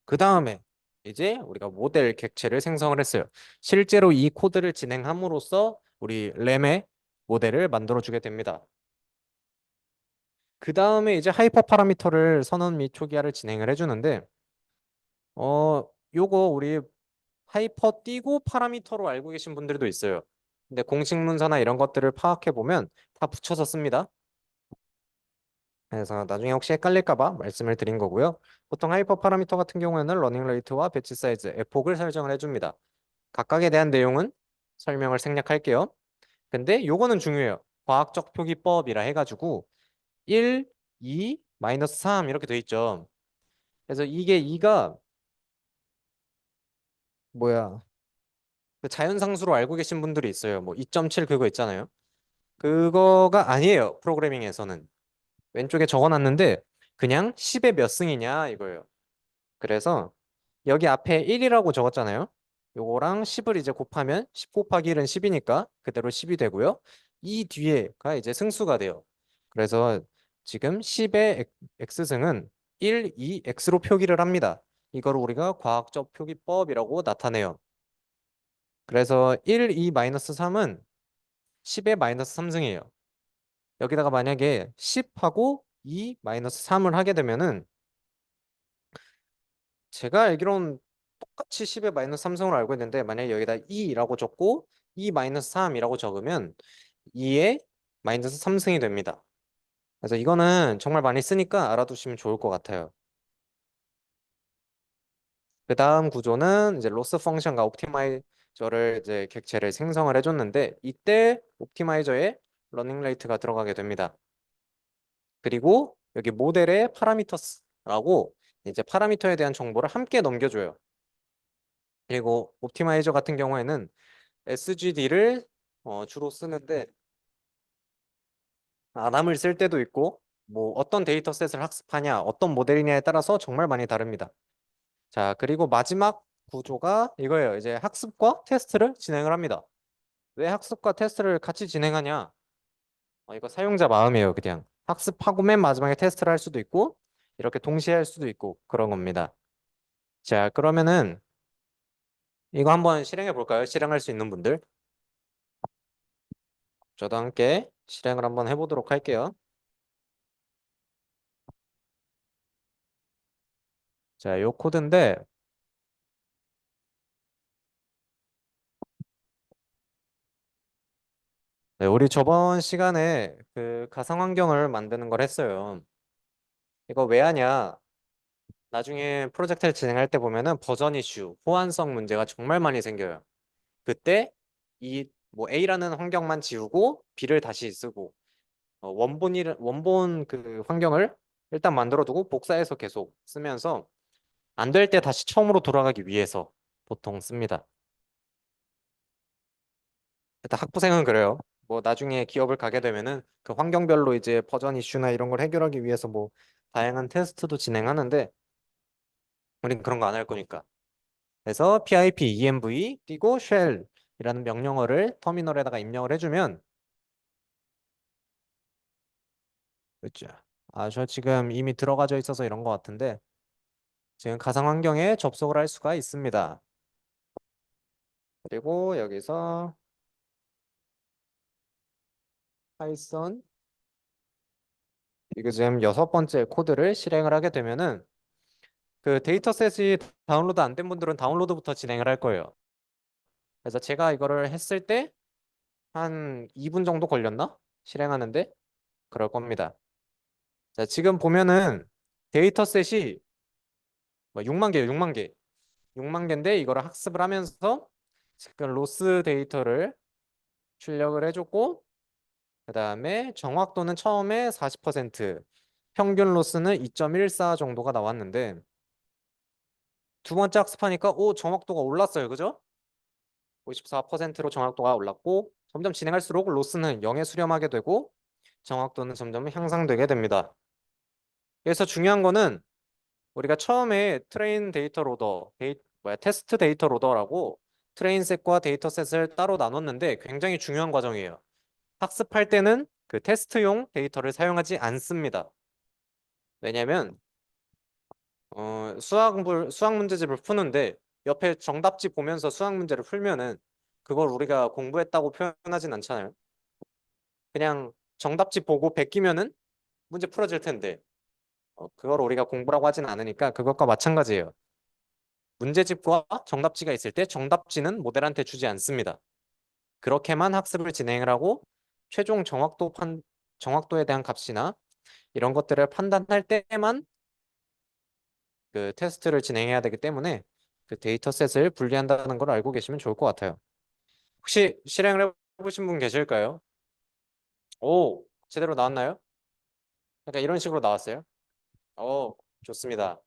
그 다음에 이제 우리가 모델 객체를 생성을 했어요. 실제로 이 코드를 진행함으로써 우리 램의 모델을 만들어 주게 됩니다. 그 다음에 이제 하이퍼 파라미터를 선언 및 초기화를 진행을 해주는데 요거 우리 하이퍼 띄고 파라미터로 알고 계신 분들도 있어요. 근데 공식 문서나 이런 것들을 파악해 보면 다 붙여서 씁니다. 그래서 나중에 혹시 헷갈릴까 봐 말씀을 드린 거고요. 보통 하이퍼 파라미터 같은 경우에는 러닝 레이트와 배치 사이즈, 에폭을 설정을 해줍니다. 각각에 대한 내용은 설명을 생략할게요. 근데 요거는 중요해요. 과학적 표기법이라 해가지고 1, 2, 마이너스 3 이렇게 돼 있죠. 그래서 이게 2가 뭐야? 그 자연상수로 알고 계신 분들이 있어요. 뭐 2.7 그거 있잖아요. 그거가 아니에요. 프로그래밍에서는. 왼쪽에 적어놨는데 그냥 10의 몇 승이냐 이거예요. 그래서 여기 앞에 1이라고 적었잖아요. 요거랑 10을 이제 곱하면 10 곱하기 1은 10이니까 그대로 10이 되고요. 이 뒤에가 이제 승수가 돼요. 그래서 지금 10의 x승은 1, 2, x로 표기를 합니다. 이걸 우리가 과학적 표기법이라고 나타내요. 그래서 1, 2, 마이너스 3은 10의 마이너스 3승이에요. 여기다가 만약에 10하고 2, 마이너스 3을 하게 되면은 제가 알기로는 똑같이 10의 마이너스 3승으로 알고 있는데 만약에 여기다 2라고 적고 2 마이너스 3이라고 적으면 2의 마이너스 3승이 됩니다. 그래서 이거는 정말 많이 쓰니까 알아두시면 좋을 것 같아요. 그 다음 구조는 이제 로스 펑션과 옵티마이저를 이제 객체를 생성을 해줬는데 이때 옵티마이저에 러닝 레이트가 들어가게 됩니다. 그리고 여기 모델의 파라미터스라고 이제 파라미터에 대한 정보를 함께 넘겨줘요. 그리고 옵티마이저 같은 경우에는 SGD를 주로 쓰는데 아람을 쓸 때도 있고 뭐 어떤 데이터셋을 학습하냐 어떤 모델이냐에 따라서 정말 많이 다릅니다. 자, 그리고 마지막 구조가 이거예요. 이제 학습과 테스트를 진행을 합니다. 왜 학습과 테스트를 같이 진행하냐? 이거 사용자 마음이에요, 그냥. 학습하고 맨 마지막에 테스트를 할 수도 있고 이렇게 동시에 할 수도 있고 그런 겁니다. 자, 그러면은 이거 한번 실행해 볼까요? 실행할 수 있는 분들. 저도 함께 실행을 한번 해보도록 할게요. 자, 요 코드인데 네, 우리 저번 시간에 그 가상 환경을 만드는 걸 했어요. 이거 왜 하냐? 나중에 프로젝트를 진행할 때 보면은 버전 이슈, 호환성 문제가 정말 많이 생겨요. 그때 이 뭐 A라는 환경만 지우고 B를 다시 쓰고 원본 그 환경을 일단 만들어 두고 복사해서 계속 쓰면서 안 될 때 다시 처음으로 돌아가기 위해서 보통 씁니다. 일단 학부생은 그래요. 뭐 나중에 기업을 가게 되면은 그 환경별로 이제 버전 이슈나 이런 걸 해결하기 위해서 뭐 다양한 테스트도 진행하는데 우린 그런 거 안 할 거니까. 그래서 pip env 띄고 shell이라는 명령어를 터미널에다가 입력을 해주면 그죠. 저 지금 이미 들어가져 있어서 이런 것 같은데 지금 가상 환경에 접속을 할 수가 있습니다. 그리고 여기서 파이썬 이거 지금 6번째 코드를 실행을 하게 되면은 그 데이터셋이 다운로드 안 된 분들은 다운로드부터 진행을 할 거예요. 그래서 제가 이거를 했을 때 한 2분 정도 걸렸나? 실행하는데 그럴 겁니다. 자, 지금 보면은 데이터셋이 뭐 6만 개예요, 6만 개. 6만 개인데 이거를 학습을 하면서 지금 로스 데이터를 출력을 해줬고 그다음에 정확도는 처음에 40%, 평균 로스는 2.14 정도가 나왔는데 두 번째 학습하니까 정확도가 올랐어요. 그죠? 54%로 정확도가 올랐고 점점 진행할수록 로스는 0에 수렴하게 되고 정확도는 점점 향상되게 됩니다. 그래서 중요한 거는 우리가 처음에 트레인 데이터 로더, 테스트 데이터 로더라고 트레인셋과 데이터셋을 따로 나눴는데 굉장히 중요한 과정이에요. 학습할 때는 그 테스트용 데이터를 사용하지 않습니다. 왜냐면 수학 문제집을 푸는데 옆에 정답지 보면서 수학 문제를 풀면은 그걸 우리가 공부했다고 표현하진 않잖아요. 그냥 정답지 보고 베끼면은 문제 풀어질 텐데 그걸 우리가 공부라고 하진 않으니까 그것과 마찬가지예요. 문제집과 정답지가 있을 때 정답지는 모델한테 주지 않습니다. 그렇게만 학습을 진행을 하고 최종 정확도에 대한 값이나 이런 것들을 판단할 때만 그 테스트를 진행해야 되기 때문에 그 데이터셋을 분리한다는 걸 알고 계시면 좋을 것 같아요. 혹시 실행을 해보신 분 계실까요? 오, 제대로 나왔나요? 약간 이런 식으로 나왔어요? 오, 좋습니다.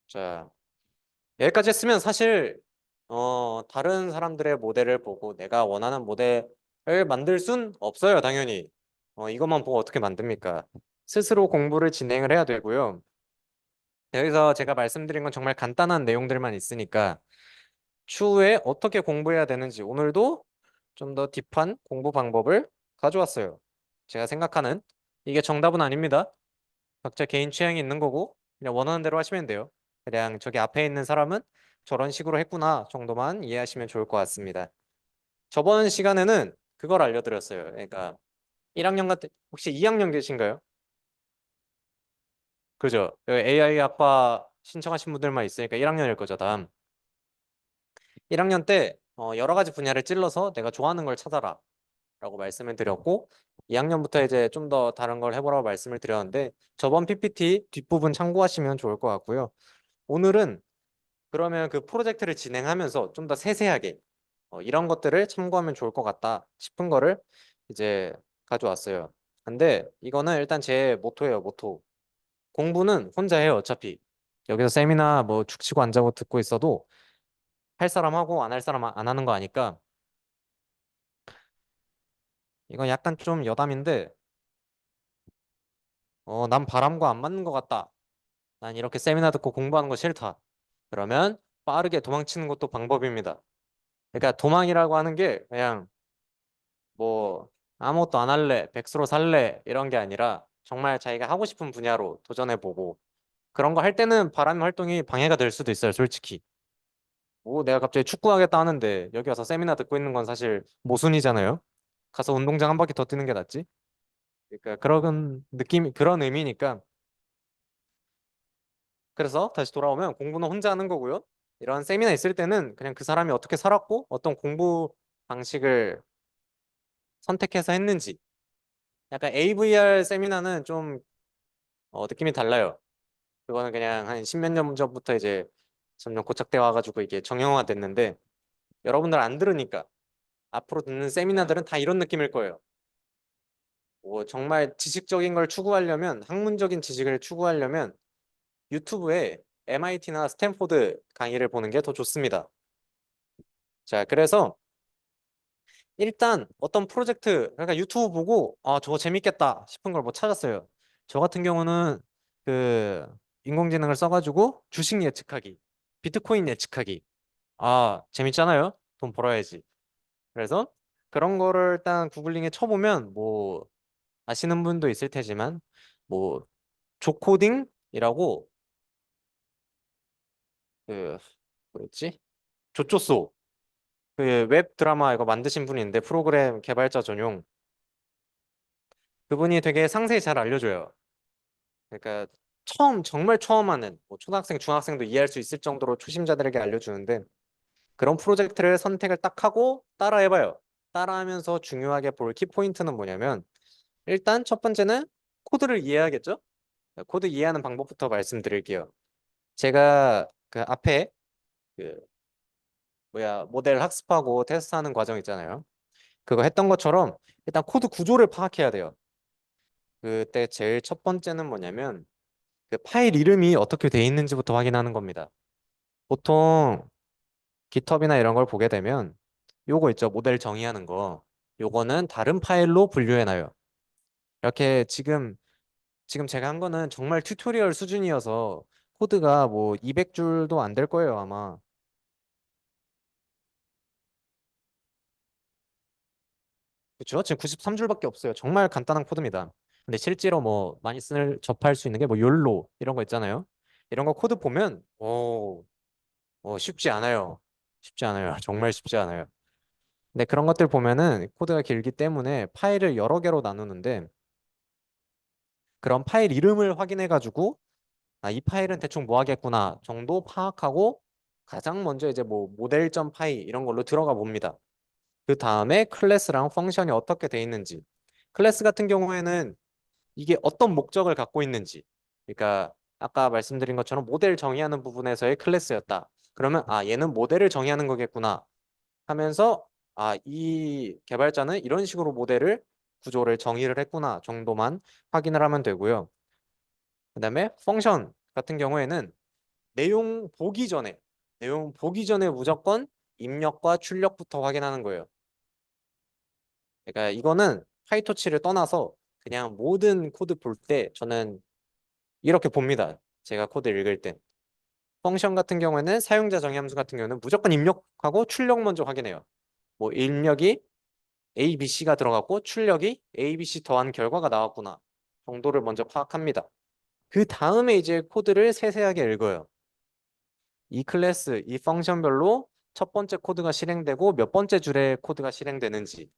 자, 여기까지 했으면 사실 다른 사람들의 모델을 보고 내가 원하는 모델을 만들 순 없어요, 당연히. 이것만 보고 어떻게 만듭니까? 스스로 공부를 진행을 해야 되고요. 여기서 제가 말씀드린 건 정말 간단한 내용들만 있으니까 추후에 어떻게 공부해야 되는지 오늘도 좀 더 딥한 공부 방법을 가져왔어요. 제가 생각하는 이게 정답은 아닙니다. 각자 개인 취향이 있는 거고 그냥 원하는 대로 하시면 돼요. 그냥 저기 앞에 있는 사람은 저런 식으로 했구나 정도만 이해하시면 좋을 것 같습니다. 저번 시간에는 그걸 알려드렸어요. 그러니까 1학년 같은 혹시 2학년 계신가요? 그죠? AI 학과 신청하신 분들만 있으니까 1학년일 거죠, 다음. 1학년 때 여러 가지 분야를 찔러서 내가 좋아하는 걸 찾아라 라고 말씀을 드렸고 2학년부터 이제 좀 더 다른 걸 해보라고 말씀을 드렸는데 저번 PPT 뒷부분 참고하시면 좋을 것 같고요. 오늘은 그러면 그 프로젝트를 진행하면서 좀 더 세세하게 이런 것들을 참고하면 좋을 것 같다 싶은 거를 이제 가져왔어요. 근데 이거는 일단 제 모토예요, 모토. 공부는 혼자 해요, 어차피. 여기서 세미나 뭐 죽치고 앉아고 듣고 있어도 할 사람 하고 안 할 사람 안 하는 거 아니까 이건 약간 좀 여담인데 난 바람과 안 맞는 것 같다. 난 이렇게 세미나 듣고 공부하는 거 싫다. 그러면 빠르게 도망치는 것도 방법입니다. 그러니까 도망이라고 하는 게 그냥 뭐 아무것도 안 할래, 백수로 살래 이런 게 아니라 정말 자기가 하고 싶은 분야로 도전해보고 그런 거 할 때는 바람 활동이 방해가 될 수도 있어요, 솔직히. 뭐 내가 갑자기 축구하겠다 하는데 여기 와서 세미나 듣고 있는 건 사실 모순이잖아요. 가서 운동장 한 바퀴 더 뛰는 게 낫지. 그러니까 그런 느낌, 그런 의미니까. 그래서 다시 돌아오면 공부는 혼자 하는 거고요. 이런 세미나 있을 때는 그냥 그 사람이 어떻게 살았고 어떤 공부 방식을 선택해서 했는지. 약간 AVR 세미나는 좀 느낌이 달라요. 그거는 그냥 한 십몇 년 전부터 이제 점점 고착돼 와가지고 이게 정형화 됐는데 여러분들 안 들으니까 앞으로 듣는 세미나들은 다 이런 느낌일 거예요. 뭐 정말 지식적인 걸 추구하려면 학문적인 지식을 추구하려면 유튜브에 MIT나 스탠포드 강의를 보는 게 더 좋습니다. 자, 그래서 일단 어떤 프로젝트 그러니까 유튜브 보고 아 저거 재밌겠다 싶은 걸 뭐 찾았어요. 저 같은 경우는 그 인공지능을 써가지고 주식 예측하기, 비트코인 예측하기. 아 재밌잖아요. 돈 벌어야지. 그래서 그런 거를 일단 구글링에 쳐보면 뭐 아시는 분도 있을 테지만 뭐 조코딩이라고 그 뭐였지? 조조소 그 웹 드라마 이거 만드신 분인데 프로그램 개발자 전용 그분이 되게 상세히 잘 알려줘요. 그러니까 정말 처음 하는 뭐 초등학생, 중학생도 이해할 수 있을 정도로 초심자들에게 알려주는데 그런 프로젝트를 선택을 딱 하고 따라해봐요. 따라하면서 중요하게 볼 키포인트는 뭐냐면 일단 첫 번째는 코드를 이해해야겠죠? 코드 이해하는 방법부터 말씀드릴게요. 제가 그 앞에 그 모델 학습하고 테스트하는 과정 있잖아요. 그거 했던 것처럼 일단 코드 구조를 파악해야 돼요. 그때 제일 첫 번째는 뭐냐면 그 파일 이름이 어떻게 돼 있는지부터 확인하는 겁니다. 보통 GitHub이나 이런 걸 보게 되면 요거 있죠. 모델 정의하는 거. 요거는 다른 파일로 분류해놔요. 이렇게 지금 제가 한 거는 정말 튜토리얼 수준이어서 코드가 뭐 200줄도 안 될 거예요, 아마. 그렇죠? 지금 93줄밖에 없어요. 정말 간단한 코드입니다. 근데 실제로 뭐 많이 접할 수 있는 게 뭐 욜로 이런 거 있잖아요. 이런 거 코드 보면 쉽지 않아요. 쉽지 않아요. 정말 쉽지 않아요. 근데 그런 것들 보면은 코드가 길기 때문에 파일을 여러 개로 나누는데 그런 파일 이름을 확인해 가지고 이 파일은 대충 뭐 하겠구나 정도 파악하고 가장 먼저 이제 뭐 모델.py 파일 이런 걸로 들어가 봅니다. 그 다음에 클래스랑 펑션이 어떻게 돼 있는지. 클래스 같은 경우에는 이게 어떤 목적을 갖고 있는지. 그러니까 아까 말씀드린 것처럼 모델 정의하는 부분에서의 클래스였다. 그러면 얘는 모델을 정의하는 거겠구나 하면서 이 개발자는 이런 식으로 모델을 구조를 정의를 했구나 정도만 확인을 하면 되고요. 그다음에 펑션 같은 경우에는 내용 보기 전에 무조건 입력과 출력부터 확인하는 거예요. 그러니까 이거는 파이토치를 떠나서 그냥 모든 코드 볼 때 저는 이렇게 봅니다. 제가 코드 읽을 때. 펑션 같은 경우에는 사용자 정의 함수 같은 경우는 무조건 입력하고 출력 먼저 확인해요. 뭐 입력이 A, B, C가 들어갔고 출력이 A, B, C 더한 결과가 나왔구나 정도를 먼저 파악합니다. 그 다음에 이제 코드를 세세하게 읽어요. 이 클래스, 이 펑션별로 첫 번째 코드가 실행되고 몇 번째 줄에 코드가 실행되는지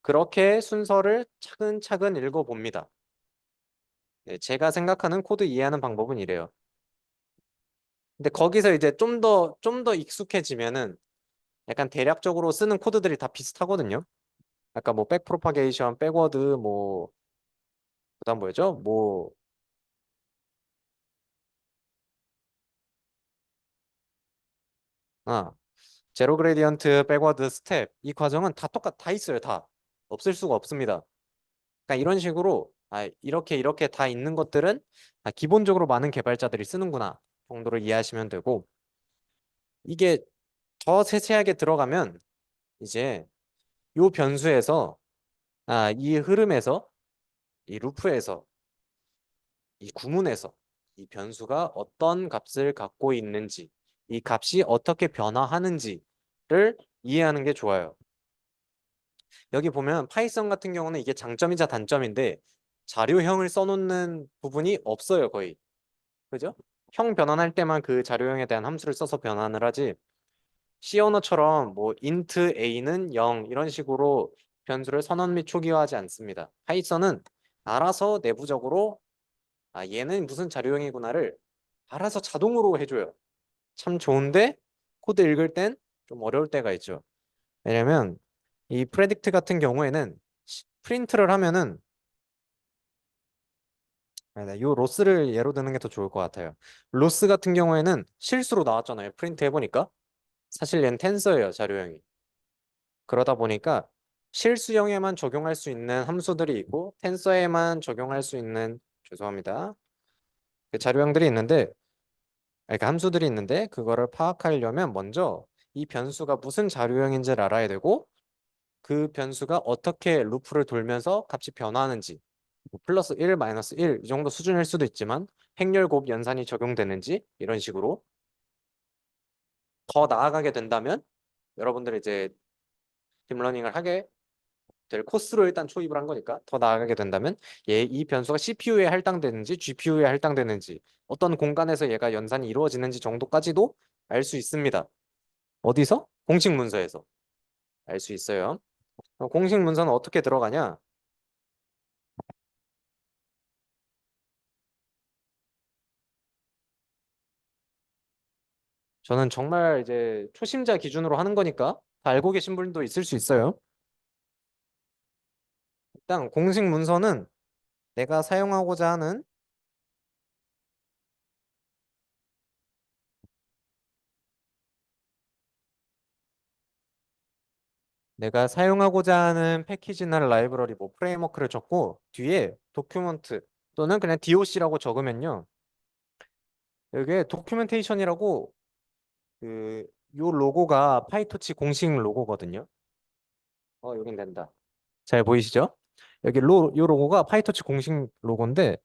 그렇게 순서를 차근차근 읽어봅니다. 네, 제가 생각하는 코드 이해하는 방법은 이래요. 근데 거기서 이제 좀 더 익숙해지면은 약간 대략적으로 쓰는 코드들이 다 비슷하거든요. 아까 뭐 백프로파게이션, 백워드, 뭐 그다음 뭐였죠? 뭐 아, 제로 그레디언트, 백워드, 스텝 이 과정은 다 다 있어요. 다 없을 수가 없습니다. 그러니까 이런 식으로 이렇게 다 있는 것들은 기본적으로 많은 개발자들이 쓰는구나 정도로 이해하시면 되고 이게 더 세세하게 들어가면 이제 요 변수에서 이 흐름에서 이 루프에서 이 구문에서 이 변수가 어떤 값을 갖고 있는지 이 값이 어떻게 변화하는지를 이해하는 게 좋아요. 여기 보면 파이썬 같은 경우는 이게 장점이자 단점인데 자료형을 써놓는 부분이 없어요, 거의. 그죠? 형 변환할 때만 그 자료형에 대한 함수를 써서 변환을 하지. C 언어처럼 뭐 int a는 0 이런 식으로 변수를 선언 및 초기화하지 않습니다. 파이썬은 알아서 내부적으로 얘는 무슨 자료형이구나를 알아서 자동으로 해줘요. 참 좋은데 코드 읽을 땐 좀 어려울 때가 있죠. 왜냐면 이 프레딕트 같은 경우에는 프린트를 하면은 요 로스를 예로 드는 게 더 좋을 것 같아요. 로스 같은 경우에는 실수로 나왔잖아요. 프린트 해보니까 사실 얘는 텐서예요, 자료형이. 그러다 보니까 실수형에만 적용할 수 있는 함수들이 있고 텐서에만 적용할 수 있는 죄송합니다. 그 자료형들이 있는데 그러니까 함수들이 있는데 그거를 파악하려면 먼저 이 변수가 무슨 자료형인지를 알아야 되고 그 변수가 어떻게 루프를 돌면서 값이 변화하는지 뭐 플러스 1, 마이너스 1 이 정도 수준일 수도 있지만 행렬 곱 연산이 적용되는지 이런 식으로 더 나아가게 된다면 여러분들이 이제 딥러닝을 하게 될 코스로 일단 초입을 한 거니까 더 나아가게 된다면 이 변수가 CPU에 할당되는지 GPU에 할당되는지 어떤 공간에서 얘가 연산이 이루어지는지 정도까지도 알 수 있습니다. 어디서? 공식 문서에서 알 수 있어요. 공식 문서는 어떻게 들어가냐? 저는 정말 이제 초심자 기준으로 하는 거니까 다 알고 계신 분도 있을 수 있어요. 일단 공식 문서는 내가 사용하고자 하는 패키지나 라이브러리 뭐 프레임워크를 적고 뒤에 도큐먼트 또는 그냥 DOC라고 적으면요. 여기에 도큐멘테이션이라고 그 요 로고가 파이토치 공식 로고거든요. 여긴 된다. 잘 보이시죠? 요 로고가 파이토치 공식 로고인데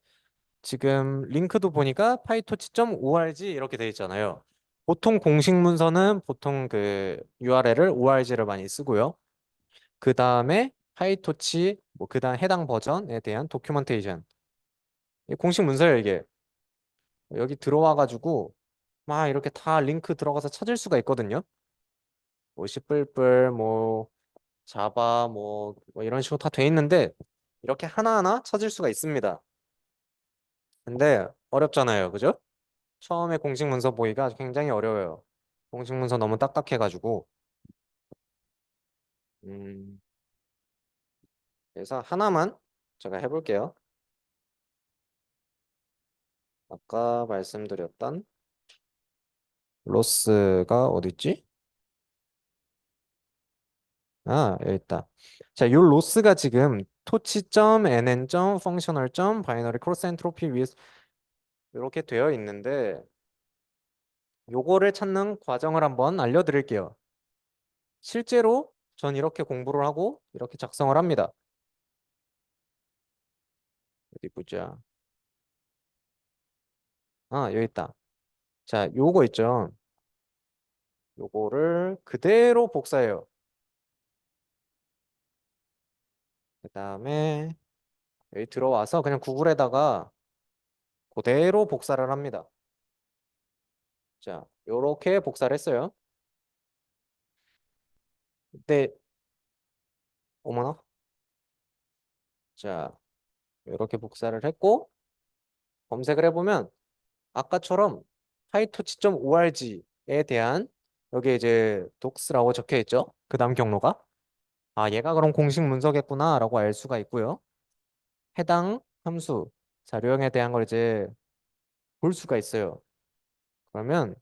지금 링크도 보니까 pytorch.org 이렇게 돼 있잖아요. 보통 공식 문서는 보통 그 URL을 org를 많이 쓰고요. 그 다음에 파이토치 뭐 그다음 해당 버전에 대한 도큐멘테이션. 이 공식 문서예요, 이게. 여기 들어와 가지고 막 이렇게 다 링크 들어가서 찾을 수가 있거든요. 뭐 C++, 뭐 자바 뭐 이런 식으로 다 돼 있는데 이렇게 하나하나 찾을 수가 있습니다. 근데 어렵잖아요. 그죠? 처음에 공식 문서 보기가 굉장히 어려워요. 공식 문서 너무 딱딱해가지고. 음, 그래서 하나만 제가 해볼게요. 아까 말씀드렸던 로스가 어디 있지? 여기 있다. 자, 요 로스가 지금 토치.nn.functional.binary cross entropy with 이렇게 되어 있는데 요거를 찾는 과정을 한번 알려드릴게요. 실제로 전 이렇게 공부를 하고 이렇게 작성을 합니다. 어디 보자. 아, 여기 있다. 자, 요거 있죠. 요거를 그대로 복사해요. 그 다음에 여기 들어와서 그냥 구글에다가 그대로 복사를 합니다. 자, 요렇게 복사를 했어요. 근데 어머나. 자, 요렇게 복사를 했고 검색을 해보면 아까처럼 파이토치.org에 대한 여기 이제 독스라고 적혀 있죠. 그 다음 경로가 아, 얘가 그럼 공식 문서겠구나라고 알 수가 있고요. 해당 함수 자료형에 대한 걸 이제 볼 수가 있어요. 그러면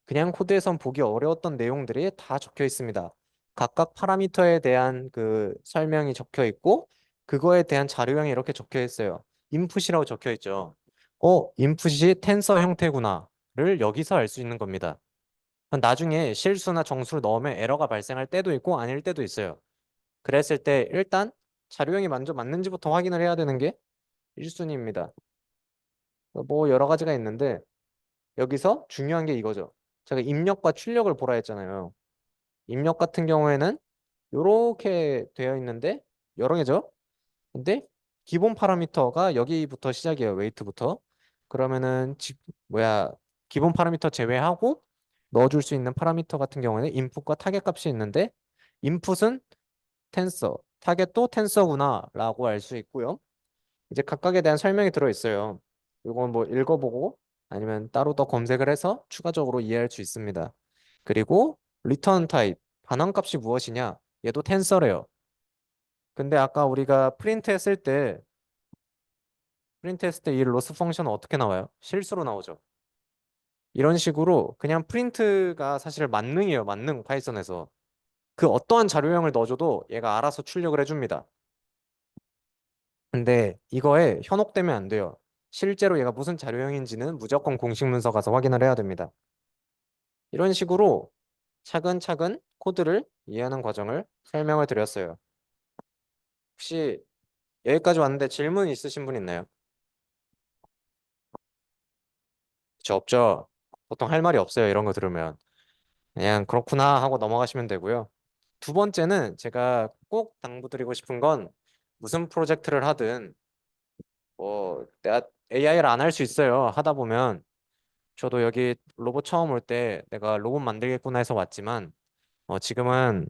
그냥 코드에선 보기 어려웠던 내용들이 다 적혀 있습니다. 각각 파라미터에 대한 그 설명이 적혀 있고 그거에 대한 자료형이 이렇게 적혀 있어요. 인풋이라고 적혀 있죠. 인풋이 텐서 형태구나를 여기서 알 수 있는 겁니다. 나중에 실수나 정수를 넣으면 에러가 발생할 때도 있고 아닐 때도 있어요. 그랬을 때 일단 자료형이 먼저 맞는지부터 확인을 해야 되는 게 1순위입니다. 뭐 여러 가지가 있는데 여기서 중요한 게 이거죠. 제가 입력과 출력을 보라 했잖아요. 입력 같은 경우에는 이렇게 되어 있는데 여러 개죠. 근데 기본 파라미터가 여기부터 시작이에요. 웨이트부터. 그러면은 기본 파라미터 제외하고 넣어줄 수 있는 파라미터 같은 경우에는 인풋과 타겟 값이 있는데 인풋은 텐서, 타겟도 텐서구나라고 알 수 있고요. 이제 각각에 대한 설명이 들어 있어요. 이건 뭐 읽어보고 아니면 따로 더 검색을 해서 추가적으로 이해할 수 있습니다. 그리고 리턴 타입, 반환값이 무엇이냐? 얘도 텐서래요. 근데 아까 우리가 프린트 했을 때 이 로스 펑션은 어떻게 나와요? 실수로 나오죠. 이런 식으로 그냥 프린트가 사실 만능이에요. 만능 파이썬에서. 그 어떠한 자료형을 넣어줘도 얘가 알아서 출력을 해줍니다. 근데 이거에 현혹되면 안 돼요. 실제로 얘가 무슨 자료형인지는 무조건 공식 문서 가서 확인을 해야 됩니다. 이런 식으로 차근차근 코드를 이해하는 과정을 설명을 드렸어요. 혹시 여기까지 왔는데 질문 있으신 분 있나요? 저 없죠? 보통 할 말이 없어요. 이런 거 들으면. 그냥 그렇구나 하고 넘어가시면 되고요. 두 번째는 제가 꼭 당부드리고 싶은 건 무슨 프로젝트를 하든 뭐 내가 AI를 안 할 수 있어요. 하다 보면 저도 여기 로봇 처음 올 때 내가 로봇 만들겠구나 해서 왔지만 지금은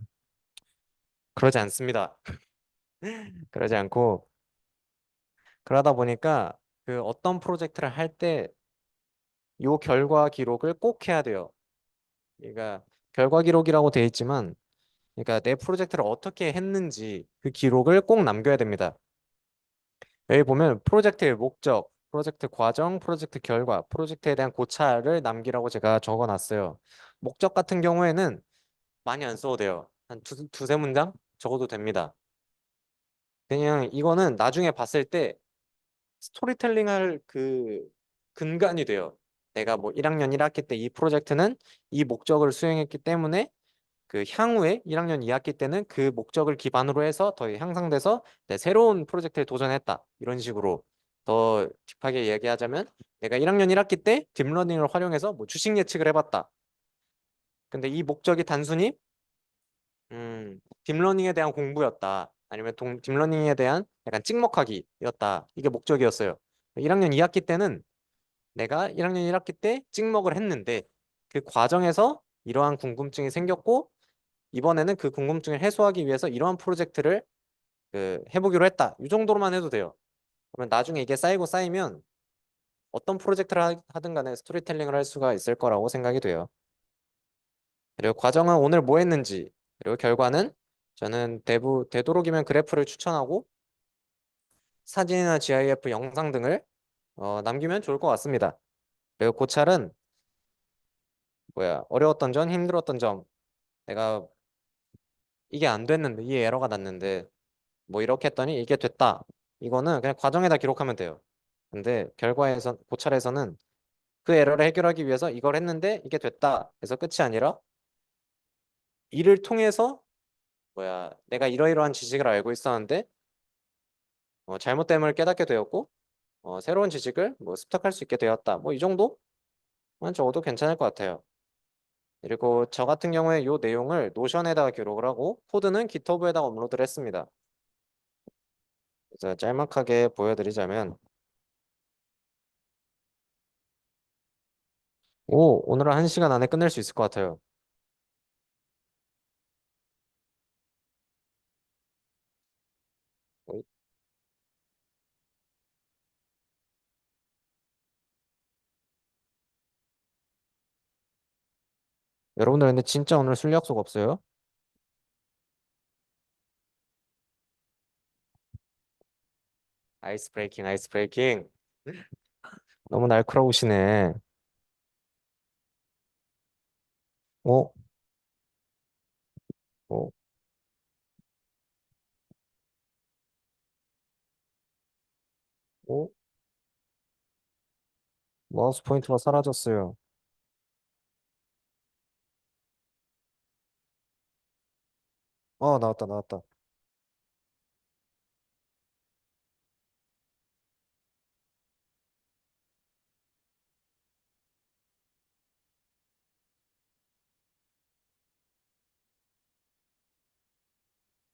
그러지 않습니다. 그러지 않고 그러다 보니까 그 어떤 프로젝트를 할 때 요 결과 기록을 꼭 해야 돼요. 그러니까 결과 기록이라고 돼 있지만 그러니까 내 프로젝트를 어떻게 했는지 그 기록을 꼭 남겨야 됩니다. 여기 보면 프로젝트의 목적, 프로젝트 과정, 프로젝트 결과, 프로젝트에 대한 고찰을 남기라고 제가 적어 놨어요. 목적 같은 경우에는 많이 안 써도 돼요. 한 두세 문장 적어도 됩니다. 그냥 이거는 나중에 봤을 때 스토리텔링 할 그 근간이 돼요. 내가 뭐 1학년 1학기 때 이 프로젝트는 이 목적을 수행했기 때문에 그 향후에 1학년 2학기 때는 그 목적을 기반으로 해서 더 향상돼서 내 새로운 프로젝트에 도전했다. 이런 식으로 더 딥하게 얘기하자면 내가 1학년 1학기 때 딥러닝을 활용해서 뭐 주식 예측을 해봤다. 근데 이 목적이 단순히 딥러닝에 대한 공부였다. 아니면 딥러닝에 대한 약간 찍먹하기였다. 이게 목적이었어요. 1학년 2학기 때는 내가 1학년 1학기 때 찍먹을 했는데 그 과정에서 이러한 궁금증이 생겼고 이번에는 그 궁금증을 해소하기 위해서 이러한 프로젝트를 해보기로 했다. 이 정도로만 해도 돼요. 그러면 나중에 이게 쌓이고 쌓이면 어떤 프로젝트를 하든 간에 스토리텔링을 할 수가 있을 거라고 생각이 돼요. 그리고 과정은 오늘 뭐 했는지, 그리고 결과는 저는 되도록이면 그래프를 추천하고 사진이나 GIF 영상 등을 남기면 좋을 것 같습니다. 그리고 고찰은 어려웠던 점, 힘들었던 점, 내가 이게 안 됐는데, 이 에러가 났는데, 뭐 이렇게 했더니 이게 됐다. 이거는 그냥 과정에다 기록하면 돼요. 근데 고찰에서는 그 에러를 해결하기 위해서 이걸 했는데 이게 됐다. 그래서 끝이 아니라 이를 통해서 내가 이러이러한 지식을 알고 있었는데 잘못됨을 깨닫게 되었고 새로운 지식을 뭐 습득할 수 있게 되었다. 뭐 이 정도만 적어도 괜찮을 것 같아요. 그리고 저 같은 경우에 이 내용을 노션에다가 기록을 하고 코드는 GitHub에다가 업로드를 했습니다. 그래서 짤막하게 보여드리자면 오늘은 1시간 안에 끝낼 수 있을 것 같아요. 어, 여러분들 근데 진짜 오늘 술 약속 없어요? 아이스 브레이킹, 아이스 브레이킹. 너무 날카로우시네. 어? 어? 어? 마우스 포인터가 사라졌어요. 나왔다, 나왔다.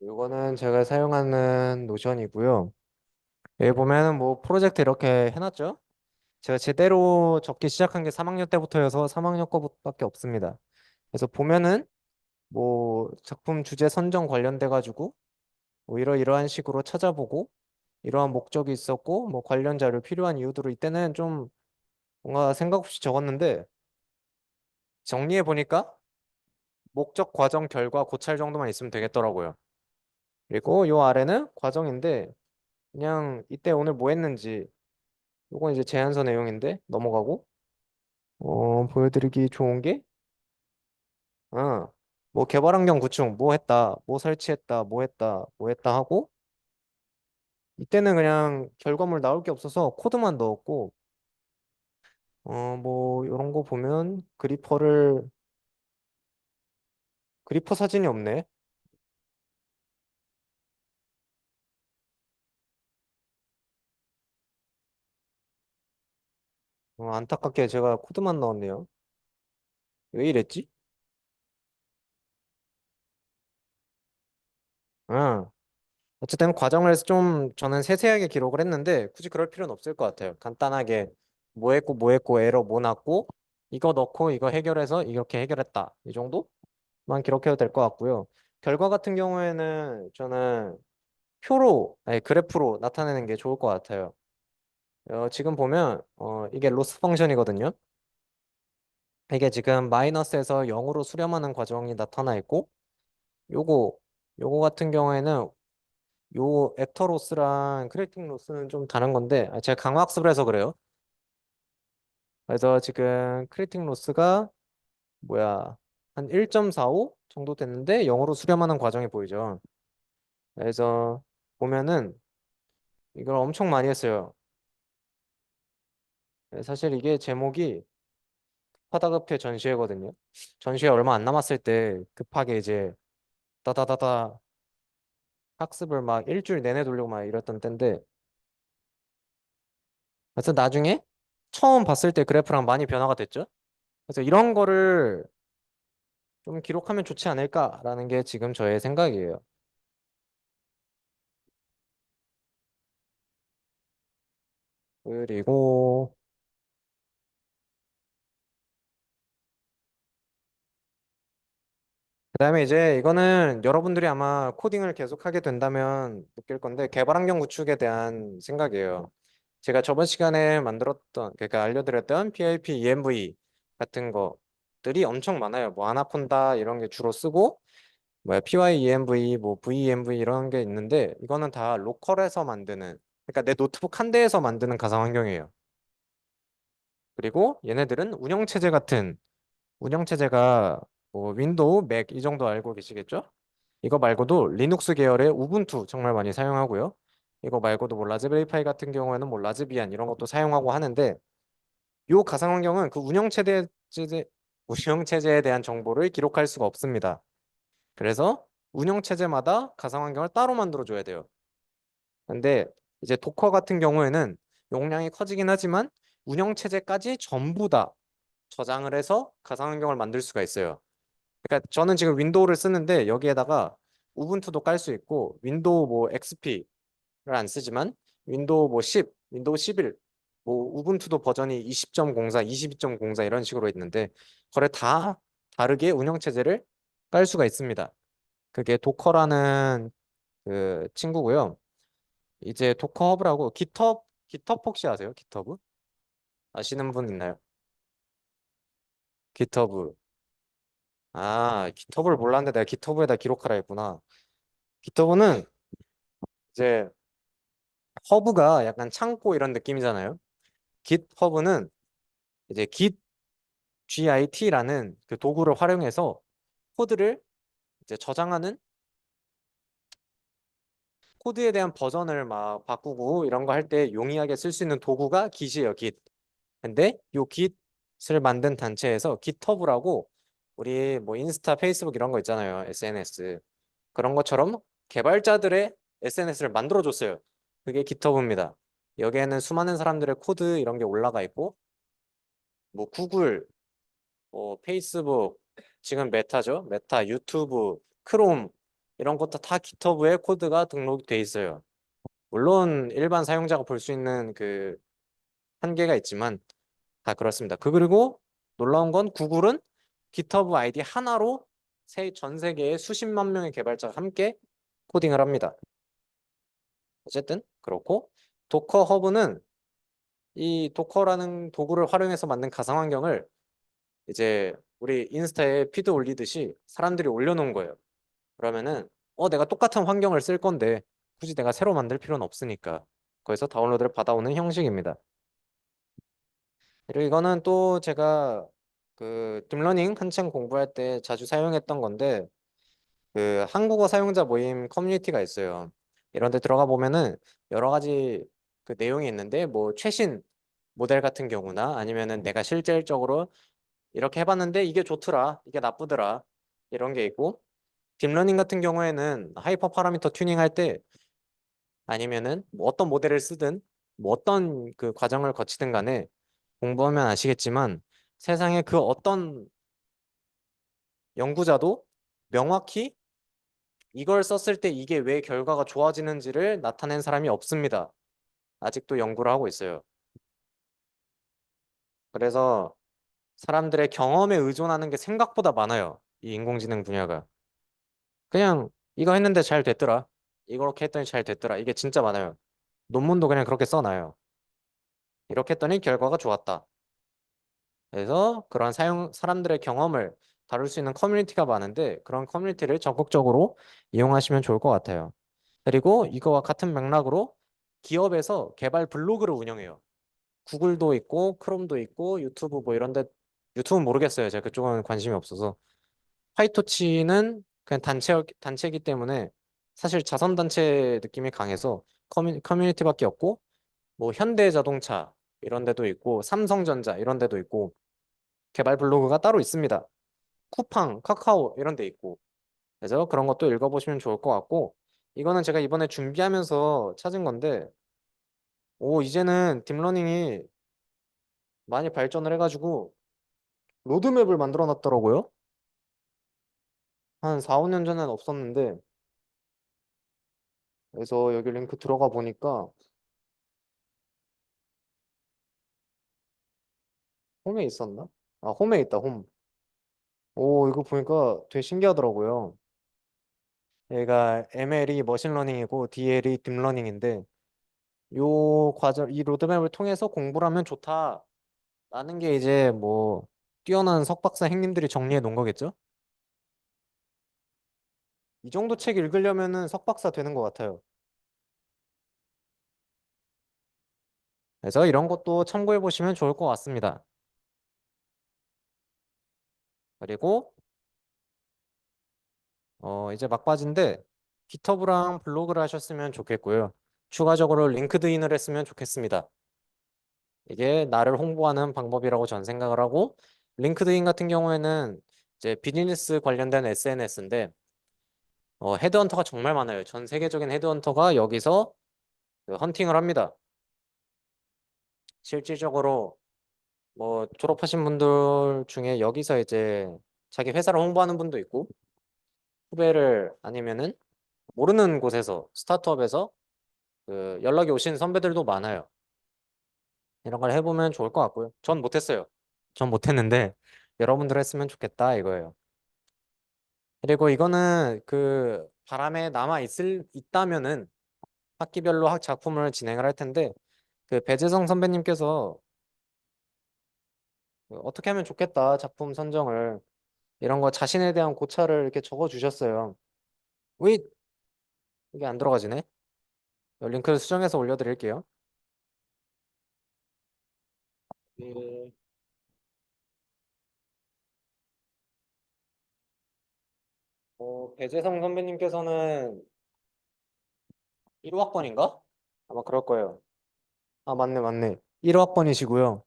이거는 제가 사용하는 노션이고요. 여기 보면은 뭐 프로젝트 이렇게 해놨죠? 제가 제대로 적기 시작한 게 3학년 때부터여서 3학년 거밖에 없습니다. 그래서 보면은 뭐 작품 주제 선정 관련돼 가지고 뭐 이러이러한 식으로 찾아보고 이러한 목적이 있었고 뭐 관련 자료 필요한 이유들을 이때는 좀 뭔가 생각 없이 적었는데 정리해 보니까 목적, 과정, 결과, 고찰 정도만 있으면 되겠더라고요. 그리고 요 아래는 과정인데 그냥 이때 오늘 뭐 했는지 요건 이제 제안서 내용인데 넘어가고 보여드리기 좋은 게 뭐 개발 환경 구축 뭐 했다 뭐 설치했다 뭐 했다 뭐 했다 하고 이때는 그냥 결과물 나올 게 없어서 코드만 넣었고 뭐 이런 거 보면 그리퍼 사진이 없네. 안타깝게 제가 코드만 넣었네요. 왜 이랬지? 응. 어쨌든 과정을 좀 저는 세세하게 기록을 했는데 굳이 그럴 필요는 없을 것 같아요. 간단하게 뭐 했고 뭐 했고 에러 뭐 났고 이거 넣고 이거 해결해서 이렇게 해결했다. 이 정도만 기록해도 될 것 같고요. 결과 같은 경우에는 저는 아니 그래프로 나타내는 게 좋을 것 같아요. 지금 보면 이게 로스 펑션이거든요. 이게 지금 마이너스에서 0으로 수렴하는 과정이 나타나 있고 요거 요거 같은 경우에는 요 액터 로스랑 크리틱 로스는 좀 다른 건데 제가 강화학습을 해서 그래요. 그래서 지금 크리틱 로스가 뭐야 한 1.45 정도 됐는데 0으로 수렴하는 과정이 보이죠. 그래서 보면은 이걸 엄청 많이 했어요. 사실 이게 제목이 파다급해 전시회거든요. 전시회 얼마 안 남았을 때 급하게 이제 따다다다 학습을 막 일주일 내내 돌리고 막 이랬던 때인데 그래서 나중에 처음 봤을 때 그래프랑 많이 변화가 됐죠. 그래서 이런 거를 좀 기록하면 좋지 않을까라는 게 지금 저의 생각이에요. 그리고 그다음에 이제 이거는 여러분들이 아마 코딩을 계속하게 된다면 느낄 건데 개발 환경 구축에 대한 생각이에요. 제가 저번 시간에 만들었던 그러니까 알려드렸던 PIP, ENV 같은 것들이 엄청 많아요. 뭐 아나콘다 이런 게 주로 쓰고 뭐야 PYENV, 뭐 VENV 이런 게 있는데 이거는 다 로컬에서 만드는 그러니까 내 노트북 한 대에서 만드는 가상 환경이에요. 그리고 얘네들은 운영체제 같은 운영체제가 뭐 윈도우, 맥 이 정도 알고 계시겠죠? 이거 말고도 리눅스 계열의 우분투 정말 많이 사용하고요. 이거 말고도 뭐 라즈베리 파이 같은 경우에는 뭐 라즈비안 이런 것도 사용하고 하는데 요 가상 환경은 그 운영체제에 대한 정보를 기록할 수가 없습니다. 그래서 운영체제마다 가상 환경을 따로 만들어 줘야 돼요. 근데 이제 도커 같은 경우에는 용량이 커지긴 하지만 운영체제까지 전부 다 저장을 해서 가상환경을 만들 수가 있어요. 그러니까 저는 지금 윈도우를 쓰는데 여기에다가 우분투도 깔 수 있고 윈도우 뭐 XP를 안 쓰지만 윈도우 뭐 10, 윈도우 11, 뭐 우분투도 버전이 20.04, 22.04 이런 식으로 있는데 그걸 다 다르게 운영체제를 깔 수가 있습니다. 그게 도커라는 그 친구고요. 이제 도커 허브라고 깃허브 혹시 아세요? 깃허브? 아시는 분 있나요? 깃허브. 아, 깃허브를 몰랐는데 내가 깃허브에다 기록하라 했구나. 깃허브는 이제 허브가 약간 창고 이런 느낌이잖아요. 깃허브는 이제 Git라는 그 도구를 활용해서 코드를 이제 저장하는 코드에 대한 버전을 막 바꾸고 이런 거 할 때 용이하게 쓸 수 있는 도구가 Git이에요, Git. 근데 요 Git을 만든 단체에서 깃허브라고 우리 뭐 인스타, 페이스북 이런 거 있잖아요. SNS. 그런 것처럼 개발자들의 SNS를 만들어 줬어요. 그게 깃허브입니다. 여기에는 수많은 사람들의 코드 이런 게 올라가 있고 뭐 구글, 뭐 페이스북, 지금 메타죠. 메타, 유튜브, 크롬 이런 것도 다 깃허브에 코드가 등록이 돼 있어요. 물론 일반 사용자가 볼 수 있는 그 한계가 있지만 다 그렇습니다. 그리고 놀라운 건 구글은 깃허브 아이디 하나로 전 세계의 수십만 명의 개발자가 함께 코딩을 합니다. 어쨌든 그렇고 도커 허브는 이 도커라는 도구를 활용해서 만든 가상 환경을 이제 우리 인스타에 피드 올리듯이 사람들이 올려놓은 거예요. 그러면은 내가 똑같은 환경을 쓸 건데 굳이 내가 새로 만들 필요는 없으니까 거기서 다운로드를 받아오는 형식입니다. 그리고 이거는 또 제가 그 딥러닝 한창 공부할 때 자주 사용했던 건데 그 한국어 사용자 모임 커뮤니티가 있어요. 이런 데 들어가 보면은 여러 가지 그 내용이 있는데 뭐 최신 모델 같은 경우나 아니면은 내가 실질적으로 이렇게 해봤는데 이게 좋더라, 이게 나쁘더라 이런 게 있고 딥러닝 같은 경우에는 하이퍼 파라미터 튜닝 할 때 아니면은 뭐 어떤 모델을 쓰든 뭐 어떤 그 과정을 거치든 간에 공부하면 아시겠지만 세상에 그 어떤 연구자도 명확히 이걸 썼을 때 이게 왜 결과가 좋아지는지를 나타낸 사람이 없습니다. 아직도 연구를 하고 있어요. 그래서 사람들의 경험에 의존하는 게 생각보다 많아요. 이 인공지능 분야가. 그냥 이거 했는데 잘 됐더라. 이렇게 했더니 잘 됐더라. 이게 진짜 많아요. 논문도 그냥 그렇게 써놔요. 이렇게 했더니 결과가 좋았다. 그래서 그런 사람들의 경험을 다룰 수 있는 커뮤니티가 많은데 그런 커뮤니티를 적극적으로 이용하시면 좋을 것 같아요. 그리고 이거와 같은 맥락으로 기업에서 개발 블로그를 운영해요. 구글도 있고 크롬도 있고 유튜브 뭐 이런데 유튜브는 모르겠어요. 제가 그쪽은 관심이 없어서. 파이토치는 그냥 단체이기 때문에 사실 자선단체 느낌이 강해서 커뮤니티밖에 없고 뭐 현대자동차 이런 데도 있고 삼성전자 이런 데도 있고 개발 블로그가 따로 있습니다. 쿠팡, 카카오 이런 데 있고. 그래서 그런 것도 읽어보시면 좋을 것 같고 이거는 제가 이번에 준비하면서 찾은 건데 이제는 딥러닝이 많이 발전을 해가지고 로드맵을 만들어 놨더라고요. 한 4, 5년 전엔 없었는데 그래서 여기 링크 들어가 보니까 홈에 있었나? 아, 홈에 있다, 홈. 이거 보니까 되게 신기하더라고요. 얘가 ML이 머신러닝이고 DL이 딥러닝인데 요 과정, 이 로드맵을 통해서 공부를 하면 좋다. 라는 게 이제 뭐 뛰어난 석박사 행님들이 정리해 놓은 거겠죠? 이 정도 책 읽으려면은 석박사 되는 것 같아요. 그래서 이런 것도 참고해 보시면 좋을 것 같습니다. 그리고 이제 막바지인데 깃허브랑 블로그를 하셨으면 좋겠고요. 추가적으로 링크드인을 했으면 좋겠습니다. 이게 나를 홍보하는 방법이라고 전 생각을 하고 링크드인 같은 경우에는 이제 비즈니스 관련된 SNS인데 헤드헌터가 정말 많아요. 전 세계적인 헤드헌터가 여기서 그 헌팅을 합니다. 실질적으로 뭐 졸업하신 분들 중에 여기서 이제 자기 회사를 홍보하는 분도 있고 후배를 아니면은 모르는 곳에서 스타트업에서 그 연락이 오신 선배들도 많아요. 이런 걸 해보면 좋을 것 같고요. 전 못했어요. 전 못했는데 여러분들 했으면 좋겠다 이거예요. 그리고 이거는 그 바람에 있다면은 학기별로 학 작품을 진행을 할 텐데 그 배재성 선배님께서 그 어떻게 하면 좋겠다 작품 선정을 이런 거 자신에 대한 고찰을 이렇게 적어 주셨어요. 왜 이게 안 들어가지네? 링크를 수정해서 올려드릴게요. 그, 배재성 선배님께서는 1호학번인가? 아마 그럴 거예요. 아, 맞네, 맞네. 1호학번이시고요.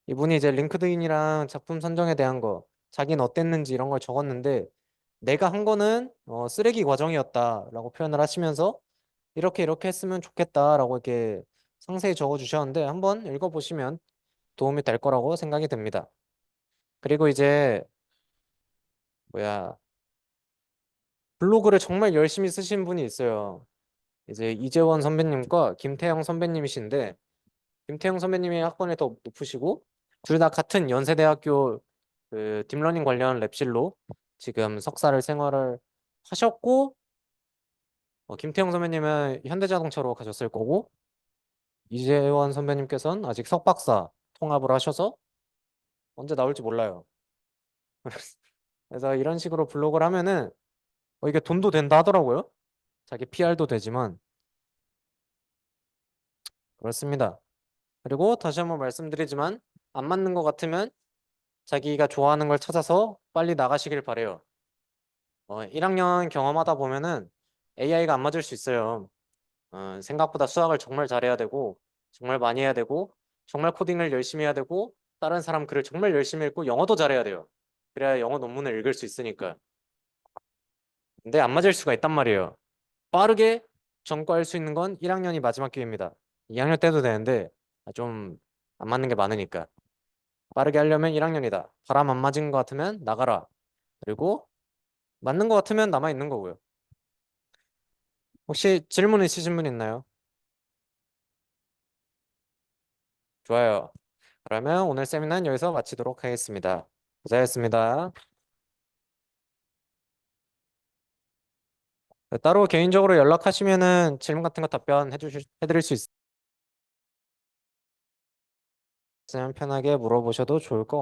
이분이 이제 링크드인이랑 작품 선정에 대한 거, 자기는 어땠는지 이런 걸 적었는데, 내가 한 거는 쓰레기 과정이었다라고 표현을 하시면서, 이렇게 이렇게 했으면 좋겠다라고 이렇게 상세히 적어 주셨는데, 한번 읽어보시면 도움이 될 거라고 생각이 됩니다. 그리고 이제, 뭐야, 블로그를 정말 열심히 쓰신 분이 있어요. 이제 이재원 선배님과 김태형 선배님이신데, 김태형 선배님이 학번이 더 높으시고 둘 다 같은 연세대학교 그 딥러닝 관련 랩실로 지금 석사를 생활을 하셨고 김태형 선배님은 현대자동차로 가셨을 거고 이재원 선배님께서는 아직 석박사 통합을 하셔서 언제 나올지 몰라요. 그래서 이런 식으로 블로그를 하면은 이게 돈도 된다 하더라고요. 자기 PR도 되지만 그렇습니다. 그리고 다시 한번 말씀드리지만 안 맞는 것 같으면 자기가 좋아하는 걸 찾아서 빨리 나가시길 바래요. 1학년 경험하다 보면은 AI가 안 맞을 수 있어요. 생각보다 수학을 정말 잘해야 되고, 정말 많이 해야 되고, 정말 코딩을 열심히 해야 되고, 다른 사람 글을 정말 열심히 읽고, 영어도 잘해야 돼요. 그래야 영어 논문을 읽을 수 있으니까. 근데 안 맞을 수가 있단 말이에요. 빠르게 전과할 수 있는 건 1학년이 마지막 기회입니다. 2학년 때도 되는데, 좀 안 맞는 게 많으니까. 빠르게 하려면 1학년이다. 바람 안 맞은 것 같으면 나가라. 그리고 맞는 것 같으면 남아 있는 거고요. 혹시 질문 있으신 분 있나요? 좋아요. 그러면 오늘 세미나는 여기서 마치도록 하겠습니다. 고생하셨습니다. 따로 개인적으로 연락하시면은 질문 같은 거 해드릴 수 있으면 편하게 물어보셔도 좋을 것 같아요.